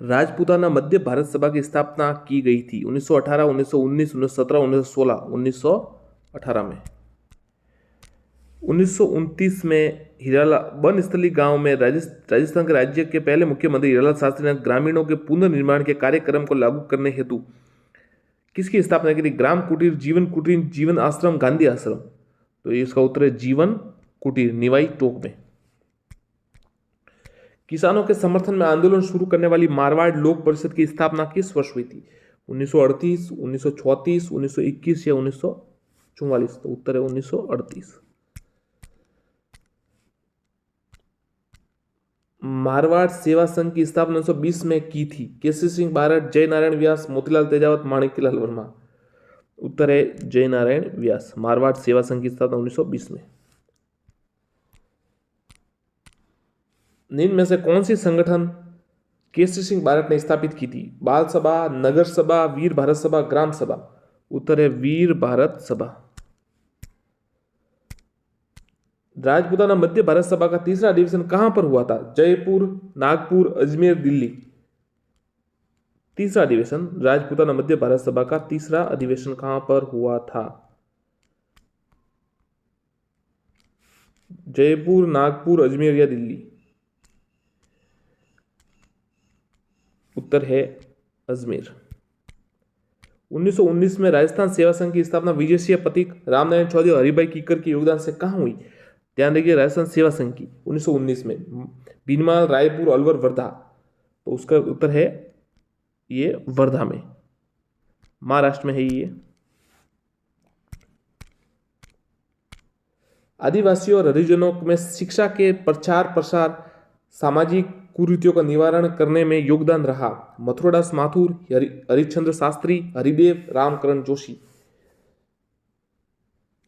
राजपूताना मध्य भारत सभा की स्थापना की गई थी 1918, 1919, 1917, 1916, 1918 में। 1929 में हिराला बनस्थली गांव में राजस्थान के राज्य के पहले मुख्यमंत्री हिरालाल शास्त्री ने ग्रामीणों के पुनर्निर्माण के कार्यक्रम को लागू करने हेतु किसकी स्थापना की थी? ग्राम कुटीर, जीवन कुटीर, जीवन आश्रम, गांधी आश्रम। तो इसका उत्तर है जीवन कुटीर, निवाई टोक में। किसानों के समर्थन में आंदोलन शुरू करने वाली मारवाड़ लोक परिषद की स्थापना किस वर्ष हुई थी? 1938, 1934, 1921 या 1944? तो उत्तर है 1938। मारवाड़ सेवा संघ की स्थापना 1920 में की थी। केसरी सिंह बारट, जय नारायण व्यास, मोतीलाल तेजावत, माणिक्यलाल वर्मा? उत्तर है जय नारायण व्यास। मारवाड़ सेवा संघ की स्थापना 1920 में। निम्न में से कौन सी संगठन केसरी सिंह बारट ने स्थापित की थी? बाल सभा, नगर सभा, वीर भारत सभा, ग्राम सभा? उत्तर है वीर भारत सभा। राजपूताना मध्य भारत सभा का तीसरा अधिवेशन कहां पर हुआ था? जयपुर, नागपुर, अजमेर, दिल्ली? तीसरा अधिवेशन राजपूताना मध्य भारत सभा का तीसरा अधिवेशन कहां पर हुआ था? जयपुर, नागपुर, अजमेर या दिल्ली? उत्तर है अजमेर। 1919 में राजस्थान सेवा संघ की स्थापना विजय सिंह पथिक, रामनारायण चौधरी और हरिभाई कीकर के योगदान से कहां हुई? ध्यान रखिए, राजस्थान सेवा संघ की 1919 में बीनमाल, रायपुर, अलवर, वर्धा? तो उसका उत्तर है ये वर्धा में, महाराष्ट्र में है ये। आदिवासियों और हरिजनों में शिक्षा के प्रचार प्रसार, सामाजिक कुरीतियों का निवारण करने में योगदान रहा। मथुरादास माथुर, हरिश्चंद्र शास्त्री, हरिदेव, रामकरण जोशी?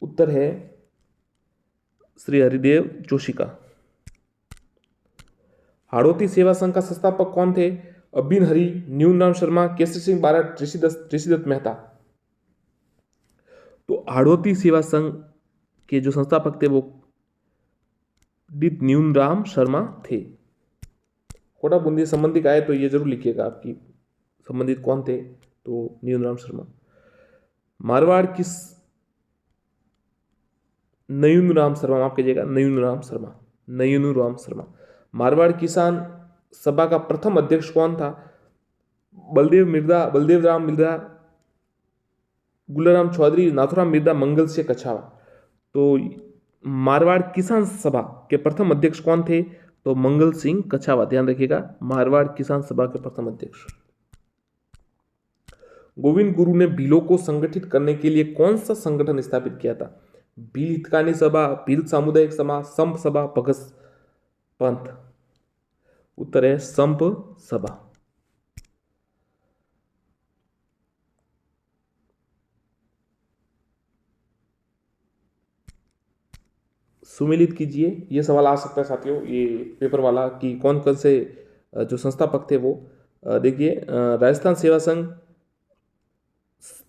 उत्तर है श्री हरिदेव जोशी का। हाड़ौती सेवा संघ का संस्थापक कौन थे? अबिन हरि, न्यूनराम शर्मा, केसरी सिंह बारट, ऋषिदत्त मेहता? तो हाड़ौती सेवा संघ के जो संस्थापक थे वो न्यूनराम शर्मा थे। कोटा बूंदी संबंधित आए तो ये जरूर लिखिएगा आपकी संबंधित कौन थे, तो न्यूनराम शर्मा। मारवाड़ किस नयूनराम शर्मा, माफ कीजिएगा, नयूनराम शर्मा, नयूनराम शर्मा। मारवाड़ किसान सभा का प्रथम अध्यक्ष कौन था? बलदेव राम मिर्जा, गुलाराम चौधरी, नाथुराम मिर्जा, मंगल सिंह कछावा? तो मारवाड़ किसान सभा के प्रथम अध्यक्ष कौन थे? तो मंगल सिंह कछावा। ध्यान रखिएगा, मारवाड़ किसान सभा के प्रथम अध्यक्ष। गोविंद गुरु ने भीलों को संगठित करने के लिए कौन सा संगठन स्थापित किया था? भील हितकानी सभा, भील सामुदायिक सभा, संप सभा, भगत पंथ? उत्तर है संप सभा। सुमेलित कीजिए, ये सवाल आ सकता है साथियों, ये पेपर वाला, कि कौन कौन से जो संस्थापक थे वो। देखिए, राजस्थान सेवा संघ,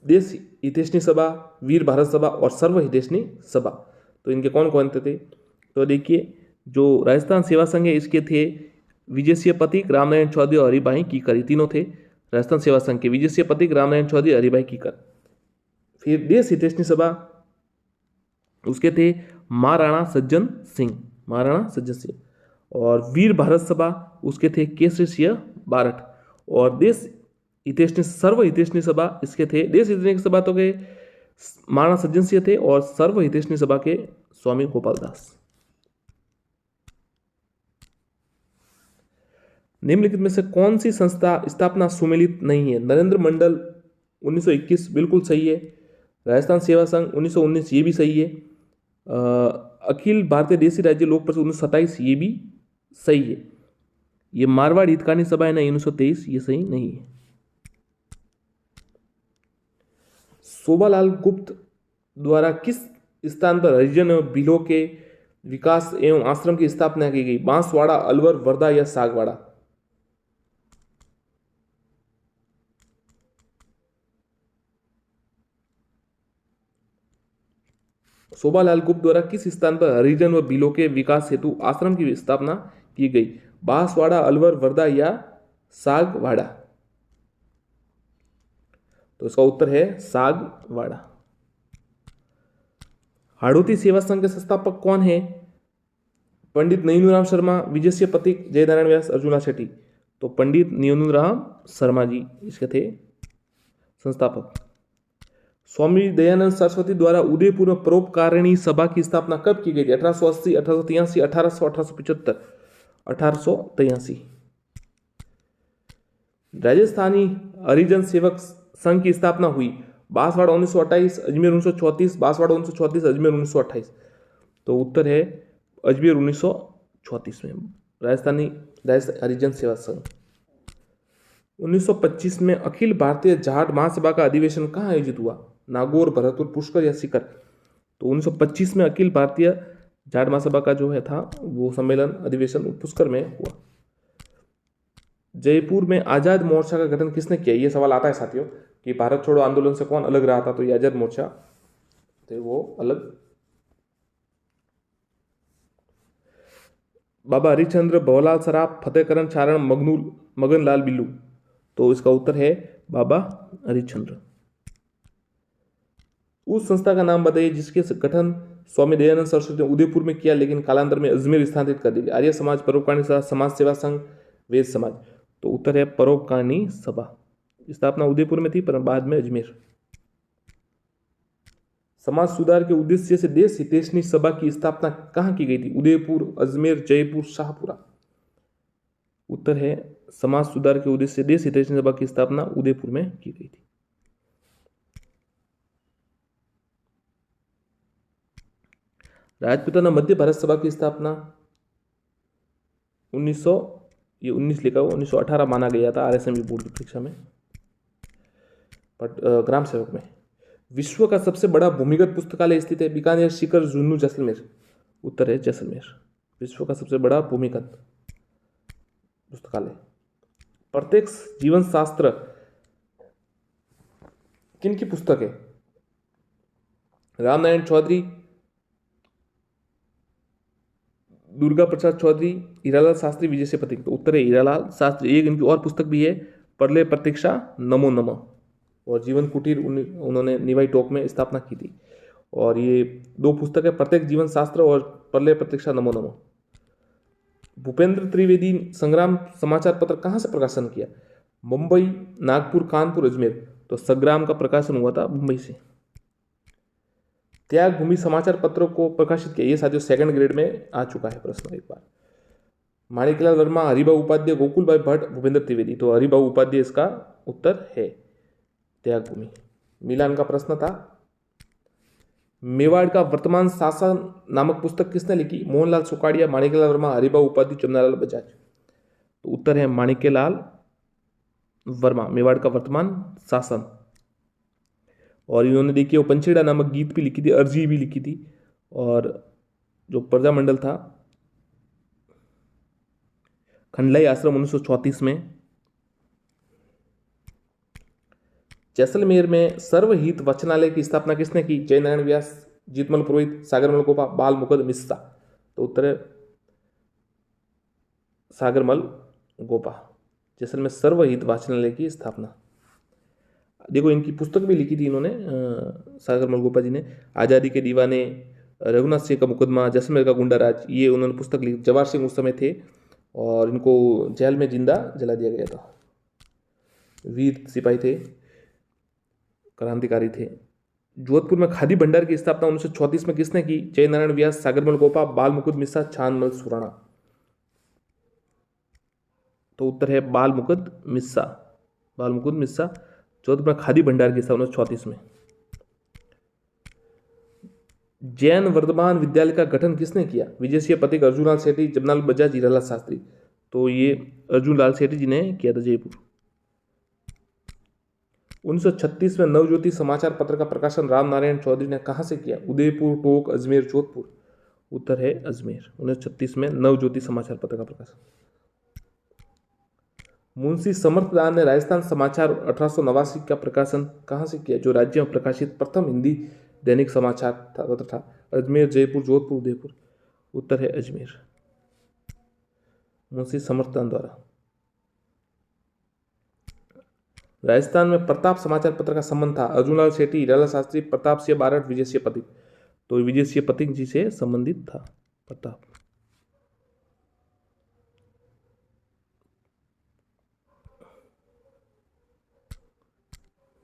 देश हितैषणी सभा, वीर भारत सभा और सर्व हितैषणी सभा, तो इनके कौन कौन थे? तो देखिए, जो राजस्थान सेवा संघ है इसके थे विजय सिंह पथिक, रामनारायण चौधरी और हरिभाई कीकर, ये तीनों थे राजस्थान सेवा संघ के, विजय सिंह पथिक, रामनारायण चौधरी, हरिभाई कीकर। फिर देश हितैषणी सभा, उसके थे महाराणा सज्जन सिंह, महाराणा सज्जन सिंह। और वीर भारत सभा, उसके थे केसरी सिंह बारट। और देश हितैषणी, सर्व हितैषणी सभा, इसके थे, देश हितैषणी सभा तो के महाराणा सज्जन सिंह थे और सर्व हितैषणी सभा के स्वामी गोपाल दास। निम्नलिखित में से कौन सी संस्था स्थापना सुमेलित नहीं है? नरेंद्र मंडल 1921 बिल्कुल सही है। राजस्थान सेवा संघ 1919 ये भी सही है। अखिल भारतीय देशी राज्य लोक परिषद 1927 ये भी सही है। ये मारवाड़ हितकानी सभा है ना 1923, ये सही नहीं है। शोभालाल गुप्त द्वारा किस स्थान पर हरिजन और भीलों के विकास एवं आश्रम की स्थापना की गई? बांसवाड़ा, अलवर, वर्धा या सागवाड़ा? शोभालाल गुप्त द्वारा किस स्थान पर हरिजन व भीलों के विकास हेतु आश्रम की स्थापना की गई? बांसवाड़ा, अलवर, वर्धा या सागवाड़ा। तो इसका उत्तर है सागवाड़ा। हाड़ौती सेवा संघ के संस्थापक कौन है? पंडित नयनूराम शर्मा, विजय पथिक, जयनारायण व्यास, अर्जुन लाल शेट्टी। तो पंडित नयनूराम शर्मा जी इसके थे संस्थापक। स्वामी दयानंद सरस्वती द्वारा उदयपुर में परोपकारिणी सभा की स्थापना कब की गई थी? 1880, 1883, 1800, 1875। 1883। राजस्थानी हरिजन सेवक संघ की स्थापना हुई बांसवाड़ा 1928, अजमेर 1934, बांसवाड़ा 1934, अजमेर 1928। तो उत्तर है अजमेर 1934 में राजस्थानी हरिजन सेवा संघ। 1925 में अखिल भारतीय जाट महासभा का अधिवेशन कहाँ आयोजित हुआ? नागौर, भरतपुर, पुष्कर या सीकर? तो 1925 में अखिल भारतीय जाट महासभा का जो है था वो सम्मेलन अधिवेशन पुष्कर में हुआ। जयपुर में आजाद मोर्चा का गठन किसने किया? ये सवाल आता है साथियों कि भारत छोड़ो आंदोलन से कौन अलग रहा था? तो ये आजाद मोर्चा थे वो अलग। बाबा हरिश्चंद्र, भवलाल सराफ, फतेहकरण चारण, मगन लाल बिल्लू। तो इसका उत्तर है बाबा हरिश्चंद्र। उस संस्था का नाम बताइए जिसके गठन स्वामी दयानंद सरस्वती ने उदयपुर में किया लेकिन कालांतर में अजमेर स्थानांतरित कर दिया। आर्य समाज, परोपकारिणी सभा, समाज सेवा संघ, वेद समाज। तो उत्तर है परोपकारिणी सभा। स्थापना उदयपुर में थी पर बाद में अजमेर। समाज सुधार के उद्देश्य से देश हितैषणी सभा की स्थापना कहाँ की गई थी? उदयपुर, अजमेर, जयपुर, शाहपुरा। उत्तर है समाज सुधार के उद्देश्य से देश हितैषणी सभा की स्थापना उदयपुर में की गई थी। राजपूताना मध्य भारत सभा की स्थापना 1919 लिखा हुआ 1918 माना गया था RSM बोर्ड की परीक्षा में, ग्राम सेवक में। विश्व का सबसे बड़ा भूमिगत पुस्तकालय स्थित है बीकानेर, सीकर, झुंझुनू, जैसलमेर। उत्तर है जैसलमेर। विश्व का सबसे बड़ा भूमिगत पुस्तकालय। प्रत्यक्ष जीवन शास्त्र किन की पुस्तक है? रामनारायण चौधरी, दुर्गा प्रसाद चौधरी, हीरालाल शास्त्री, विजय से पथिक। तो उत्तर है हीरालाल शास्त्री। एक इनकी और पुस्तक भी है प्रलय प्रतीक्षा, नमो नमः, और जीवन कुटीर उन्होंने निवाई टोक में स्थापना की थी। और ये दो पुस्तक है, प्रत्येक जीवन शास्त्र और प्रलय प्रतीक्षा, नमो नमः। भूपेंद्र त्रिवेदी संग्राम समाचार पत्र कहाँ से प्रकाशन किया? मुंबई, नागपुर, कानपुर, अजमेर। तो संग्राम का प्रकाशन हुआ था मुंबई से। त्याग भूमि समाचार पत्रों को प्रकाशित किया, ये साथियों सेकंड ग्रेड में आ चुका है प्रश्न एक बार। माणिकलाल वर्मा, हरिभाऊ उपाध्याय, गोकुल भाई भट्ट, भूपेंद्र त्रिवेदी। तो हरिभाऊ उपाध्याय इसका उत्तर है त्याग भूमि। मिलान का प्रश्न था मेवाड़ का वर्तमान शासन नामक पुस्तक किसने लिखी? मोहनलाल सुकाड़िया, माणिकलाल वर्मा, हरिभाऊ उपाध्याय, चंद्रलाल बजाज। तो उत्तर है माणिक्यलाल वर्मा, मेवाड़ का वर्तमान शासन। और इन्होंने देखिए वो पंचेड़ा नामक गीत भी लिखी थी, अर्जी भी लिखी थी। और जो प्रजामंडल था खंडलाई आश्रम 1934 में। जैसलमेर में सर्वहित वचनालय की स्थापना किसने की? जयनारायण व्यास, जीतमल पुरोहित, सागरमल गोपा, बाल मुकुंद मिश्रा। तो उत्तर है सागरमल गोपा। जैसलमेर सर्वहित वाचनालय की स्थापना। देखो इनकी पुस्तक भी लिखी थी इन्होंने, सागरमल गोपा जी ने। आज़ादी के दीवाने, रघुनाथ सिंह का मुकदमा, जैसलमेर का गुंडा राज, ये उन्होंने पुस्तक लिखी। जवाहर सिंह उस समय थे और इनको जेल में जिंदा जला दिया गया था। वीर सिपाही थे, क्रांतिकारी थे। जोधपुर में खादी भंडार की स्थापना 1934 में किसने की? जयनारायण व्यास, सागरमल गोपा, बाल मुकुंद मिश्रा, छानमल सुराणा। तो उत्तर है बाल मुकुंद मिश्रा। बाल मुकुंद मिश्रा जोधपुर में खादी भंडार की स्थापना 1934 में। जैन वर्धमान विद्यालय का गठन किसने किया? विजय सिंह पथिक, अर्जुन लाल सेठी, जमनालाल बजाज, हीरालाल शास्त्री। तो ये अर्जुन लाल सेठी जी ने किया था जयपुर। 1936 में नवज्योति समाचार पत्र का प्रकाशन रामनारायण चौधरी ने कहां से किया? उदयपुर, टोंक, अजमेर, जोधपुर। उत्तर है अजमेर। 1936 में नवज्योति समाचार पत्र का प्रकाशन। मुंशी समर्थदान ने राजस्थान समाचार 1889 का प्रकाशन कहां से किया? जो राज्य में प्रकाशित प्रथम हिंदी दैनिक समाचार पत्र था। अजमेर, जयपुर, जोधपुर, उदयपुर। उत्तर है अजमेर, मुंशी समर्थदान द्वारा। राजस्थान में प्रताप समाचार पत्र का संबंध था अर्जुनलाल सेठी, हीरालाल शास्त्री, प्रताप सिंह बारठ, विजय सिंह पथिक। तो विजय सिंह पथिक जी से संबंधित था प्रताप।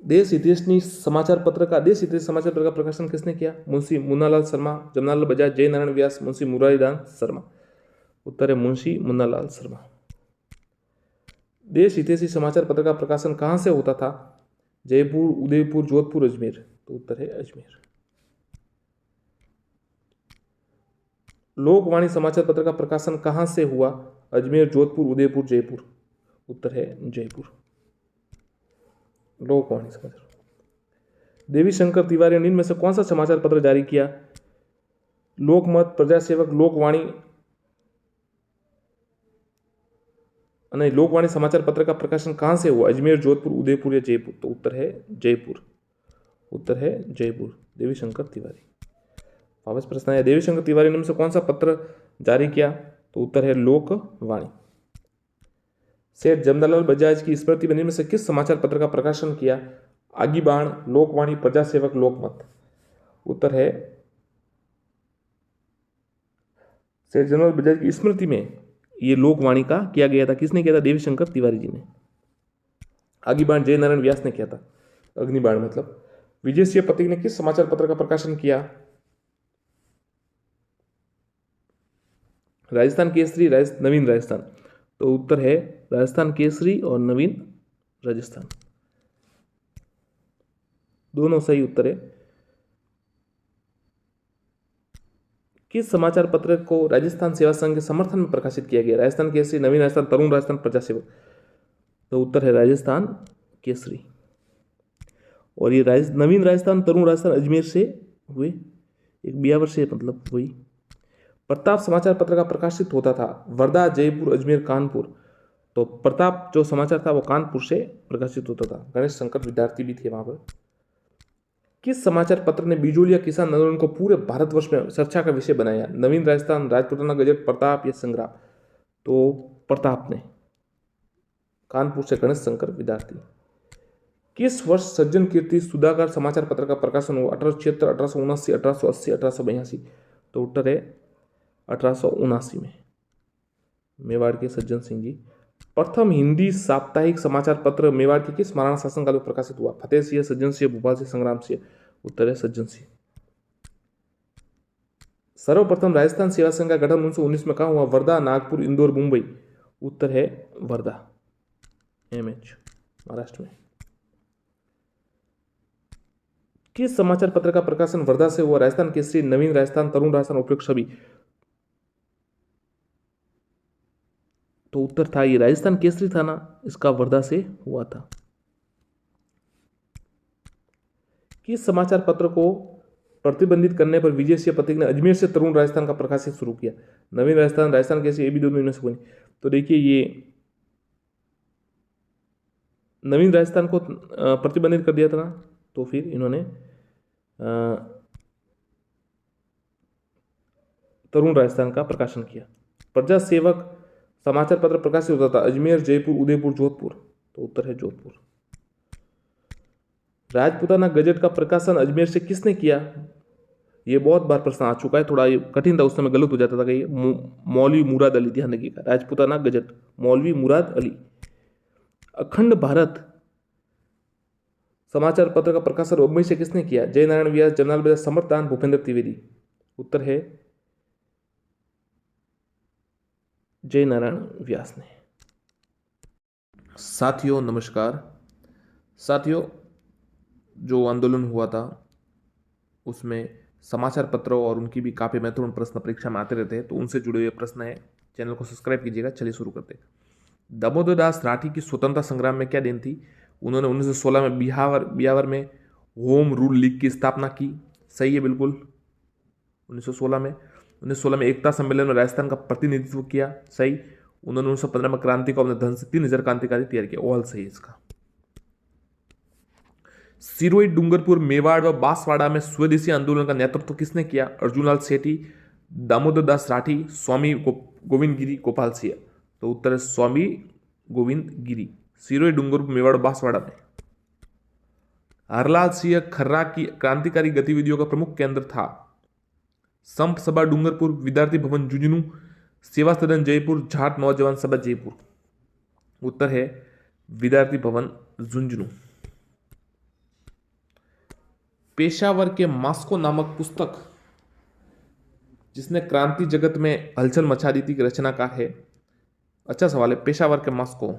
देश हितेशनी समाचार पत्र का प्रकाशन किसने किया? मुंशी मुन्नालाल शर्मा, जमनालाल बजाज, जय नारायण व्यास, मुंशी मुरारीदास शर्मा। उत्तर है मुंशी मुन्नालाल शर्मा। देश हितेशी समाचार पत्र का प्रकाशन कहां से होता था? जयपुर, उदयपुर, जोधपुर, अजमेर। तो उत्तर है अजमेर। लोकवाणी समाचार पत्र का प्रकाशन कहां से हुआ? अजमेर, जोधपुर, उदयपुर, जयपुर। उत्तर है जयपुर। लोकवाणी समाचार। देवी शंकर तिवारी ने इनमें से कौन सा समाचार पत्र जारी किया? लोकमत, प्रजासेवक, लोकवाणी। नहीं, लोकवाणी समाचार पत्र का प्रकाशन कहां से हुआ? अजमेर, जोधपुर, उदयपुर या जयपुर। तो उत्तर है जयपुर। उत्तर है जयपुर। देवी शंकर तिवारी। वापस प्रश्न है, देवी शंकर तिवारी ने इनमें से कौन सा पत्र जारी किया? तो उत्तर है लोकवाणी। सेठ जमनालाल बजाज की स्मृति में से किस समाचार पत्र का प्रकाशन किया? आगीबाण, लोकवाणी, प्रजासेवक, लोकमत। उत्तर है सेठ जमनालाल बजाज की स्मृति में ये लोकवाणी का किया गया था। किसने किया था? देवी शंकर तिवारी जी ने। आगीबाण जय नारायण व्यास ने किया था। अग्निबाण मतलब। विजय सिंह पथिक ने किस समाचार पत्र का प्रकाशन किया? राजस्थान केसरी, नवीन राजस्थान। तो उत्तर है राजस्थान केसरी और नवीन राजस्थान। दोनों सही उत्तर है। किस समाचार पत्र को राजस्थान सेवा संघ के समर्थन में प्रकाशित किया गया? राजस्थान केसरी, नवीन राजस्थान, तरुण राजस्थान, प्रजासेवक। तो उत्तर है राजस्थान केसरी। और ये नवीन राजस्थान, तरुण राजस्थान अजमेर से हुए, एक बियावर से, मतलब वही। प्रताप समाचार पत्र का प्रकाशित होता था वर्धा, जयपुर, अजमेर, कानपुर। तो प्रताप जो समाचार था वो कानपुर से प्रकाशित होता था। गणेश शंकर विद्यार्थी भी थे वहां पर। किस समाचार पत्र ने बिजोलिया किसान आंदोलन को पूरे भारतवर्ष में चर्चा का विषय बनाया? नवीन राजस्थान, राजपुताना गजट, प्रताप या संग्राम। तो प्रताप ने। कानपुर से गणेश शंकर विद्यार्थी। किस वर्ष सज्जन कीर्ति सुधाकर समाचार पत्र का प्रकाशन हुआ? 1876, 1879, 1880, 1882। तो उत्तर है 1879 में। मेवाड़ के सज्जन सिंह जी। प्रथम हिंदी साप्ताहिक समाचार पत्र मेवाड़ के किस महाराणा शासनकाल में प्रकाशित हुआ? फतेह सिंह, सज्जन सिंह, भोपाल से, संग्राम सिंह। उत्तर है सज्जन सिंह। सर्वप्रथम राजस्थान सेवा संघ का गठन 1919 में कहां हुआ? वर्धा, नागपुर, इंदौर, मुंबई। उत्तर है वर्धा, एमएच, महाराष्ट्र में। किस समाचार पत्र का प्रकाशन वर्धा से हुआ? राजस्थान केसरी, नवीन राजस्थान, तरुण राजस्थान, उपयुक्त सभी। तो उत्तर था ये राजस्थान केसरी था ना, इसका वर्धा से हुआ था। किस समाचार पत्र को प्रतिबंधित करने पर विजय सिंह पथिक ने अजमेर से तरुण राजस्थान का प्रकाशित शुरू किया? नवीन राजस्थान, राजस्थान केसरी, ये भी दोनों इनमें से कोई नहीं। तो देखिए ये नवीन राजस्थान को प्रतिबंधित कर दिया था ना, तो फिर इन्होंने तरुण राजस्थान का प्रकाशन किया। प्रजासेवक समाचार पत्र प्रकाशित होता था अजमेर, जयपुर, उदयपुर, जोधपुर। तो उत्तर है जोधपुर। राजपुताना गजट का प्रकाशन अजमेर से किसने किया? ये बहुत बार प्रश्न आ चुका है, थोड़ा ये कठिन था, उस समय गलत हो जाता था कि मौलवी मुराद अली। ध्यान रखिएगा, राजपुताना गजट, मौलवी मुराद अली। अखंड भारत समाचार पत्र का प्रकाशन मुंबई से किसने किया? जय नारायण व्यास, जमनालाल बजाज, समर्थदान, भूपेंद्र त्रिवेदी। उत्तर है जय नारायण व्यास ने। साथियों नमस्कार। साथियों, जो आंदोलन हुआ था उसमें समाचार पत्रों और उनकी भी काफ़ी महत्वपूर्ण प्रश्न परीक्षा में आते रहते हैं, तो उनसे जुड़े हुए प्रश्न है। चैनल को सब्सक्राइब कीजिएगा। चलिए शुरू करते हैं। दामोदर दास राठी की स्वतंत्रता संग्राम में क्या देन थी? उन्होंने 1916 में बिहावर में होम रूल लीग की स्थापना की। सही है, बिल्कुल। 1916 में एकता सम्मेलन में राजस्थान का प्रतिनिधित्व किया। सही। उन्होंने 1915 में क्रांति को अपने धन से 3000 क्रांतिकारी तैयार किया। ऑल सही है इसका। सिरोही, डूंगरपुर, मेवाड़ व बांसवाड़ा में स्वदेशी आंदोलन का नेतृत्व किसने किया? अर्जुनलाल सेठी, दामोदर दास राठी, स्वामी गोविंद गिरी, गोपाल सिंह। तो उत्तर है स्वामी गोविंद गिरी। सिरोही, डूंगरपुर, मेवाड़, बांसवाड़ा में। हरलाल सिंह खर्रा की क्रांतिकारी गतिविधियों का प्रमुख केंद्र था? संप सभा डूंगरपुर, विद्यार्थी भवन झुंझुनू, सेवा सदन जयपुर, जाट नौजवान सभा जयपुर। उत्तर है विद्यार्थी भवन झुंझुनू। पेशावर के मास्को नामक पुस्तक जिसने क्रांति जगत में हलचल मचा दी थी की रचनाकार है? अच्छा सवाल है। पेशावर के मास्को,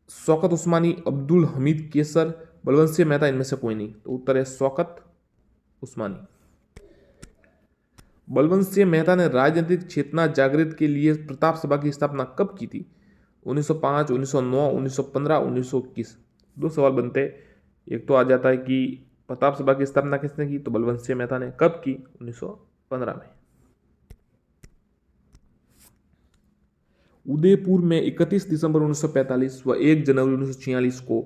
शौकत उस्मानी, अब्दुल हमीद केसर, बलवंत सिंह मेहता, इनमें से कोई नहीं। तो उत्तर है शौकत उस्मानी। बलवंत सिंह मेहता ने राजनीतिक चेतना जागृत के लिए प्रताप सभा की स्थापना कब की थी? 1905, 1909, 1915, 1921। दो सवाल बनते हैं। एक तो आ जाता है कि प्रताप सभा की स्थापना किसने की, तो बलवंत सिंह मेहता ने। कब की? 1915 में। उदयपुर में 31 दिसंबर 1945 व 1 जनवरी 1946 को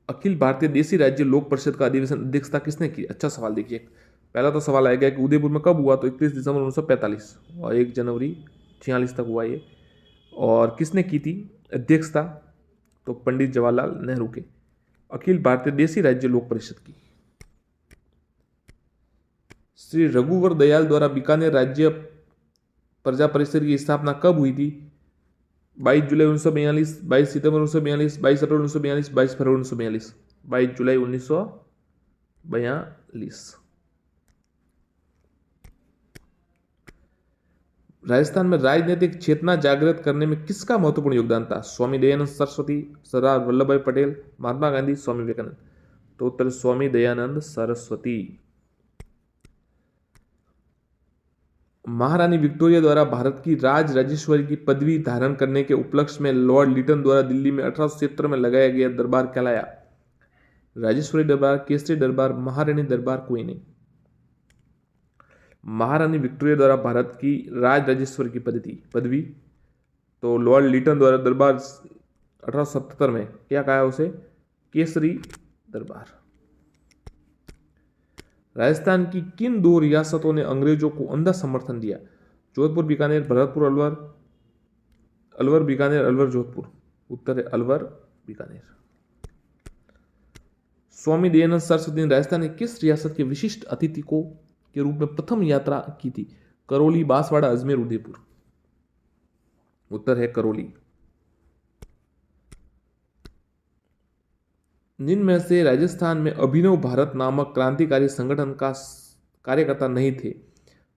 अखिल भारतीय देसी राज्य लोक परिषद का अधिवेशन अध्यक्षता किसने की? अच्छा सवाल। देखिए, पहला तो सवाल आएगा कि उदयपुर में कब हुआ, तो 31 दिसंबर 1945 और 1 जनवरी 46 तक हुआ ये। और किसने की थी अध्यक्षता? तो पंडित जवाहरलाल नेहरू के अखिल भारतीय देसी राज्य लोक परिषद की। श्री रघुवर दयाल द्वारा बीकानेर राज्य प्रजा परिषद की स्थापना कब हुई थी? 22 जुलाई 1942, 22 सितंबर 1942, 22 अप्रैल 1942, 22 फरवरी 1942। 22 जुलाई 1942। राजस्थान में राजनीतिक चेतना जागृत करने में किसका महत्वपूर्ण योगदान था? स्वामी दयानंद सरस्वती, सरदार वल्लभ भाई पटेल, महात्मा गांधी, स्वामी विवेकानंद। तो उत्तर स्वामी दयानंद सरस्वती। महारानी विक्टोरिया द्वारा भारत की राज राजेश्वरी की पदवी धारण करने के उपलक्ष्य में लॉर्ड लिटन द्वारा दिल्ली में 1870 में लगाया गया दरबार कहलाया? राजेश्वरी दरबार, केसरी दरबार, महारानी दरबार, कोई नहीं। महारानी विक्टोरिया द्वारा भारत की राज राजेश्वरी की पदवी तो लॉर्ड लिटन द्वारा दरबार 1877 में क्या कहा उसे? केसरी दरबार। राजस्थान की किन दो रियासतों ने अंग्रेजों को अंधा समर्थन दिया? जोधपुर बीकानेर, भरतपुर अलवर, अलवर बीकानेर, अलवर जोधपुर। उत्तर है अलवर बीकानेर। स्वामी दयानंद सरस्वती ने राजस्थान की किस रियासत के विशिष्ट अतिथि को के रूप में प्रथम यात्रा की थी? करौली, बांसवाड़ा, अजमेर, उदयपुर। उत्तर है करौली। जिन में से राजस्थान में अभिनव भारत नामक क्रांतिकारी संगठन का कार्यकर्ता नहीं थे?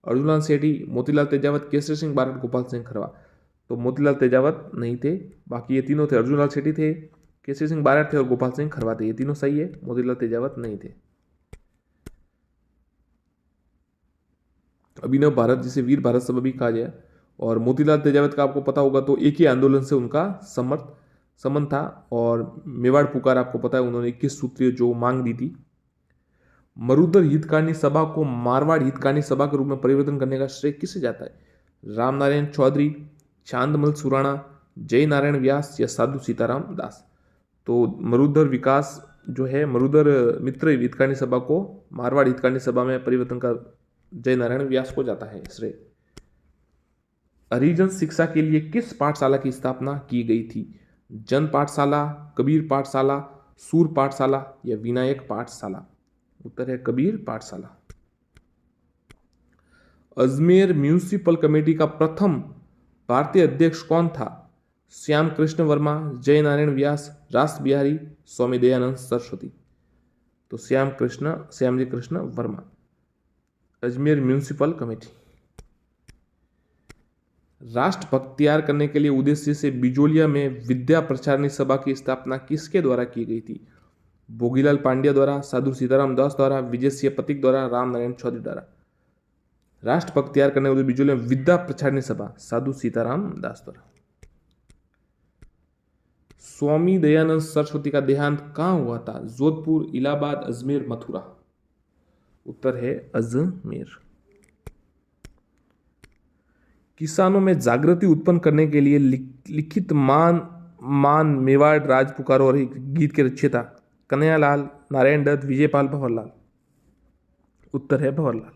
अर्जुनलाल सेठी, मोतीलाल तेजावत, केसरी सिंह बारट, गोपाल सिंह खरवा। तो मोतीलाल तेजावत नहीं थे, बाकी ये तीनों थे। अर्जुनलाल सेठी थे, केसरी सिंह बारट थे और गोपाल सिंह खरवा थे। ये तीनों सही है, मोतीलाल तेजावत नहीं थे। अभिनव भारत जिसे वीर भारत सभा भी कहा जाए, और मोतीलाल तेजावत का आपको पता होगा तो एक ही आंदोलन से उनका संबंध था। और मेवाड़ पुकार आपको पता है, उन्होंने 21 सूत्रीय जो मांग दी थी। मरुधर हितकारिणी सभा को मारवाड़ हितकारिणी सभा के रूप में परिवर्तन करने का श्रेय किसे जाता है? राम नारायण चौधरी, चांदमल सुराणा, जय नारायण व्यास या साधु सीताराम दास। तो मरुधर विकास जो है, मरुधर मित्र हितकारिणी सभा को मारवाड़ हितकारिणी सभा में परिवर्तन का जय नारायण व्यास को जाता है श्रेय। हरिजन शिक्षा के लिए किस पाठशाला की स्थापना की गई थी? जन पाठशाला, कबीर पाठशाला, सूर पाठशाला या विनायक पाठशाला। उत्तर है कबीर पाठशाला। अजमेर म्यूनिसिपल कमेटी का प्रथम भारतीय अध्यक्ष कौन था? श्याम कृष्ण वर्मा, जय नारायण व्यास, रास बिहारी, स्वामी दयानंद सरस्वती। तो श्यामजी कृष्ण वर्मा। Ajmer municipal committee. राष्ट्रभक्त तैयार करने के लिए उद्देश्य से बिजोलिया में विद्या प्रचारणी सभा की स्थापना किसके द्वारा की गई थी? भोगीलाल पांड्या द्वारा, साधु सीताराम दास द्वारा, विजय सिंह पथिक द्वारा, राम नारायण चौधरी द्वारा। राष्ट्रभक्त तैयार करने के लिए बिजोलिया में विद्या प्रचारणी सभा साधु सीताराम दास द्वारा। स्वामी दयानंद सरस्वती का देहांत कहां हुआ था? जोधपुर, इलाहाबाद, अजमेर, मथुरा। उत्तर है अजमेर। किसानों में जागृति उत्पन्न करने के लिए लिखित मान मेवाड़ राज पुकारो और गीत के रचयिता कन्हैयालाल, नारायण दत्त, विजयपाल, भंवरलाल। उत्तर है भंवरलाल।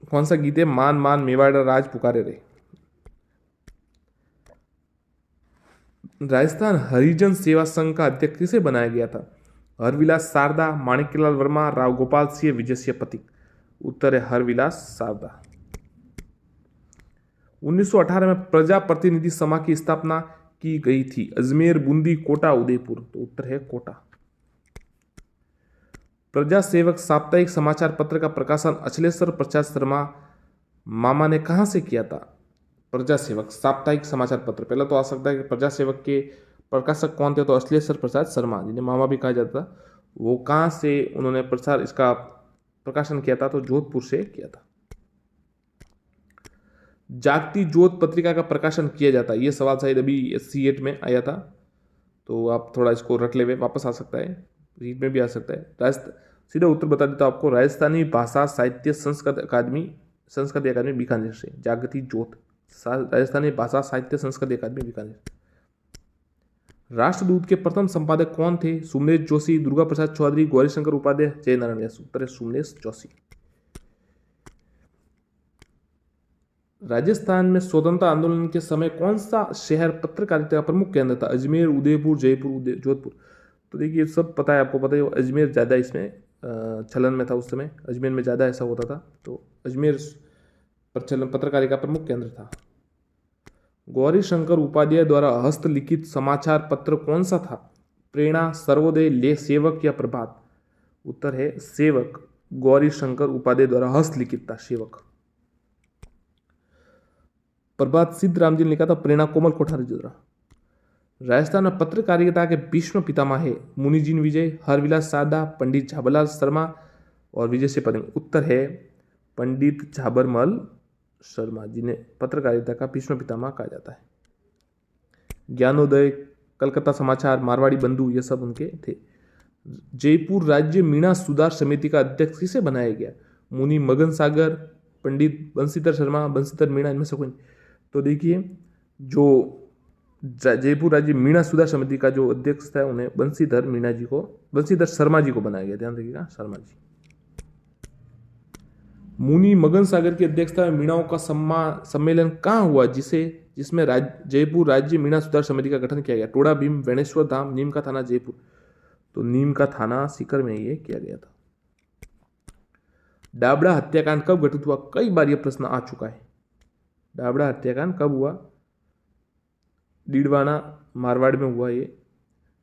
कौन सा गीत है? मान मेवाड़ राज पुकारे रे। राजस्थान हरिजन सेवा संघ का अध्यक्ष किसे बनाया गया था? हरविलास शारदा, माणिक्यलाल वर्मा, राव गोपाल सिंह, विजय सिंह पथिक। उत्तर है हरविलास शारदा। 1918 में प्रजा प्रतिनिधि सभा की स्थापना की गई थी। अजमेर, बूंदी, कोटा, उदयपुर। तो उत्तर है कोटा। प्रजा सेवक साप्ताहिक समाचार पत्र का प्रकाशन अचलेश्वर प्रसाद शर्मा मामा ने कहां से किया था? प्रजा सेवक साप्ताहिक समाचार पत्र, पहला तो आ सकता है कि प्रजा सेवक के प्रकाशक कौन थे, तो अचलेश्वर प्रसाद शर्मा जिन्हें मामा भी कहा जाता था, वो कहां से उन्होंने प्रसार इसका प्रकाशन किया था? तो जोधपुर से किया था। जागती ज्योत पत्रिका का प्रकाशन किया जाता है, ये सवाल शायद अभी SC8 में आया था, तो आप थोड़ा इसको रट ले, वापस आ सकता है, रीड में भी आ सकता है। सीधा उत्तर बता देता हूं आपको, राजस्थानी भाषा साहित्य संस्कृत अकादमी बीकानेर से। जागती ज्योत, राजस्थानी भाषा साहित्य संस्कृत अकादमी बीकानेर। राष्ट्रदूत के प्रथम संपादक कौन थे? सुमनेश जोशी, दुर्गा प्रसाद चौधरी, गौरीशंकर उपाध्याय, जयनारायण व्यास। उत्तर है सुमनेश जोशी। राजस्थान में स्वतंत्रता आंदोलन के समय कौन सा शहर पत्रकारिता का प्रमुख केंद्र था? अजमेर, उदयपुर, जयपुर, जोधपुर। तो देखिए सब पता है, आपको पता है अजमेर ज़्यादा इसमें चलन में था उस समय, अजमेर में ज़्यादा ऐसा होता था, तो अजमेर पत्रकारिता का प्रमुख केंद्र था। गौरीशंकर उपाध्याय द्वारा हस्तलिखित समाचार पत्र कौन सा था? प्रेरणा, सर्वोदय, ले सेवक या प्रभात। उत्तर है सेवक। गौरीशंकर उपाध्याय द्वारा हस्तलिखित था सेवक। प्रभात सिद्धराम जी ने लिखा था, प्रेरणा कोमल कोठारी द्वारा। राजस्थान में पत्रकारिता के भीष्म पितामह है मुनिजीन विजय, हरविलास शारदा, पंडित झाबरलाल शर्मा और विजय सिंह पथिक। उत्तर है पंडित झाबरमल शर्मा जिन्हें पत्रकारिता का भीष्म पितामह कहा जाता है। ज्ञानोदय, कलकत्ता समाचार, मारवाड़ी बंधु, ये सब उनके थे। जयपुर राज्य मीणा सुधार समिति का अध्यक्ष किसे बनाया गया? मुनि मगन सागर, पंडित बंशीधर शर्मा, बंशीधर मीणा, इनमें से कोई। तो देखिए जो जयपुर राज्य मीणा सुधार समिति का जो अध्यक्ष था उन्हें बंशीधर शर्मा जी को बनाया गया, ध्यान रखिएगा, शर्मा जी। मुनि मगन सागर की अध्यक्षता में मीणाओं का सम्मेलन कहाँ हुआ जिसमें जयपुर राज्य मीणा सुधार समिति का गठन किया गया? टोड़ा भीम, वेणेश्वर धाम, नीम का थाना, जयपुर। तो नीम का थाना सीकर में ये किया गया था। डाबड़ा हत्याकांड कब घटित हुआ? कई बार यह प्रश्न आ चुका है। डाबड़ा हत्याकांड कब हुआ? डीडवाना मारवाड़ में हुआ। ये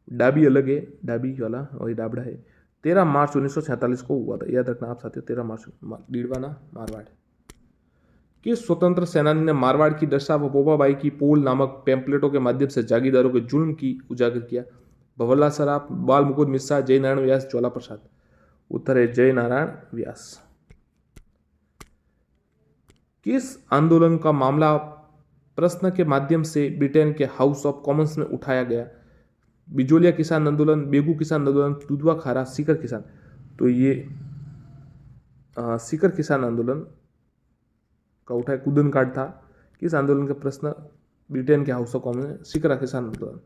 डाबी अलग है, डाबी वाला और ये डाबड़ा है। 13 मार्च 1947 को हुआ था, याद रखना आप साथियों, 13 मार्च, डीडवाना मारवाड़। किस स्वतंत्र सेनानी ने मारवाड़ की दशा व बोबाबाई की पोल नामक पैम्पलेटों के माध्यम से जागीरदारों के जुल्म की उजागर किया? भंवरलाल सराफ, बाल मुकुंद मिश्रा, जयनारायण व्यास, ज्वाला प्रसाद। उत्तर है जयनारायण व्यास। किस आंदोलन का मामला प्रश्न के माध्यम से ब्रिटेन के हाउस ऑफ कॉमन्स में उठाया गया? बिजोलिया किसान आंदोलन, बेगू किसान आंदोलन, दुधवा खारा, सीकर किसान। तो ये सीकर किसान आंदोलन का उठाया, कुदन कार्ड था। किस आंदोलन का प्रश्न ब्रिटेन के हाउस ऑफ कॉमन्स में? सीकर किसान आंदोलन।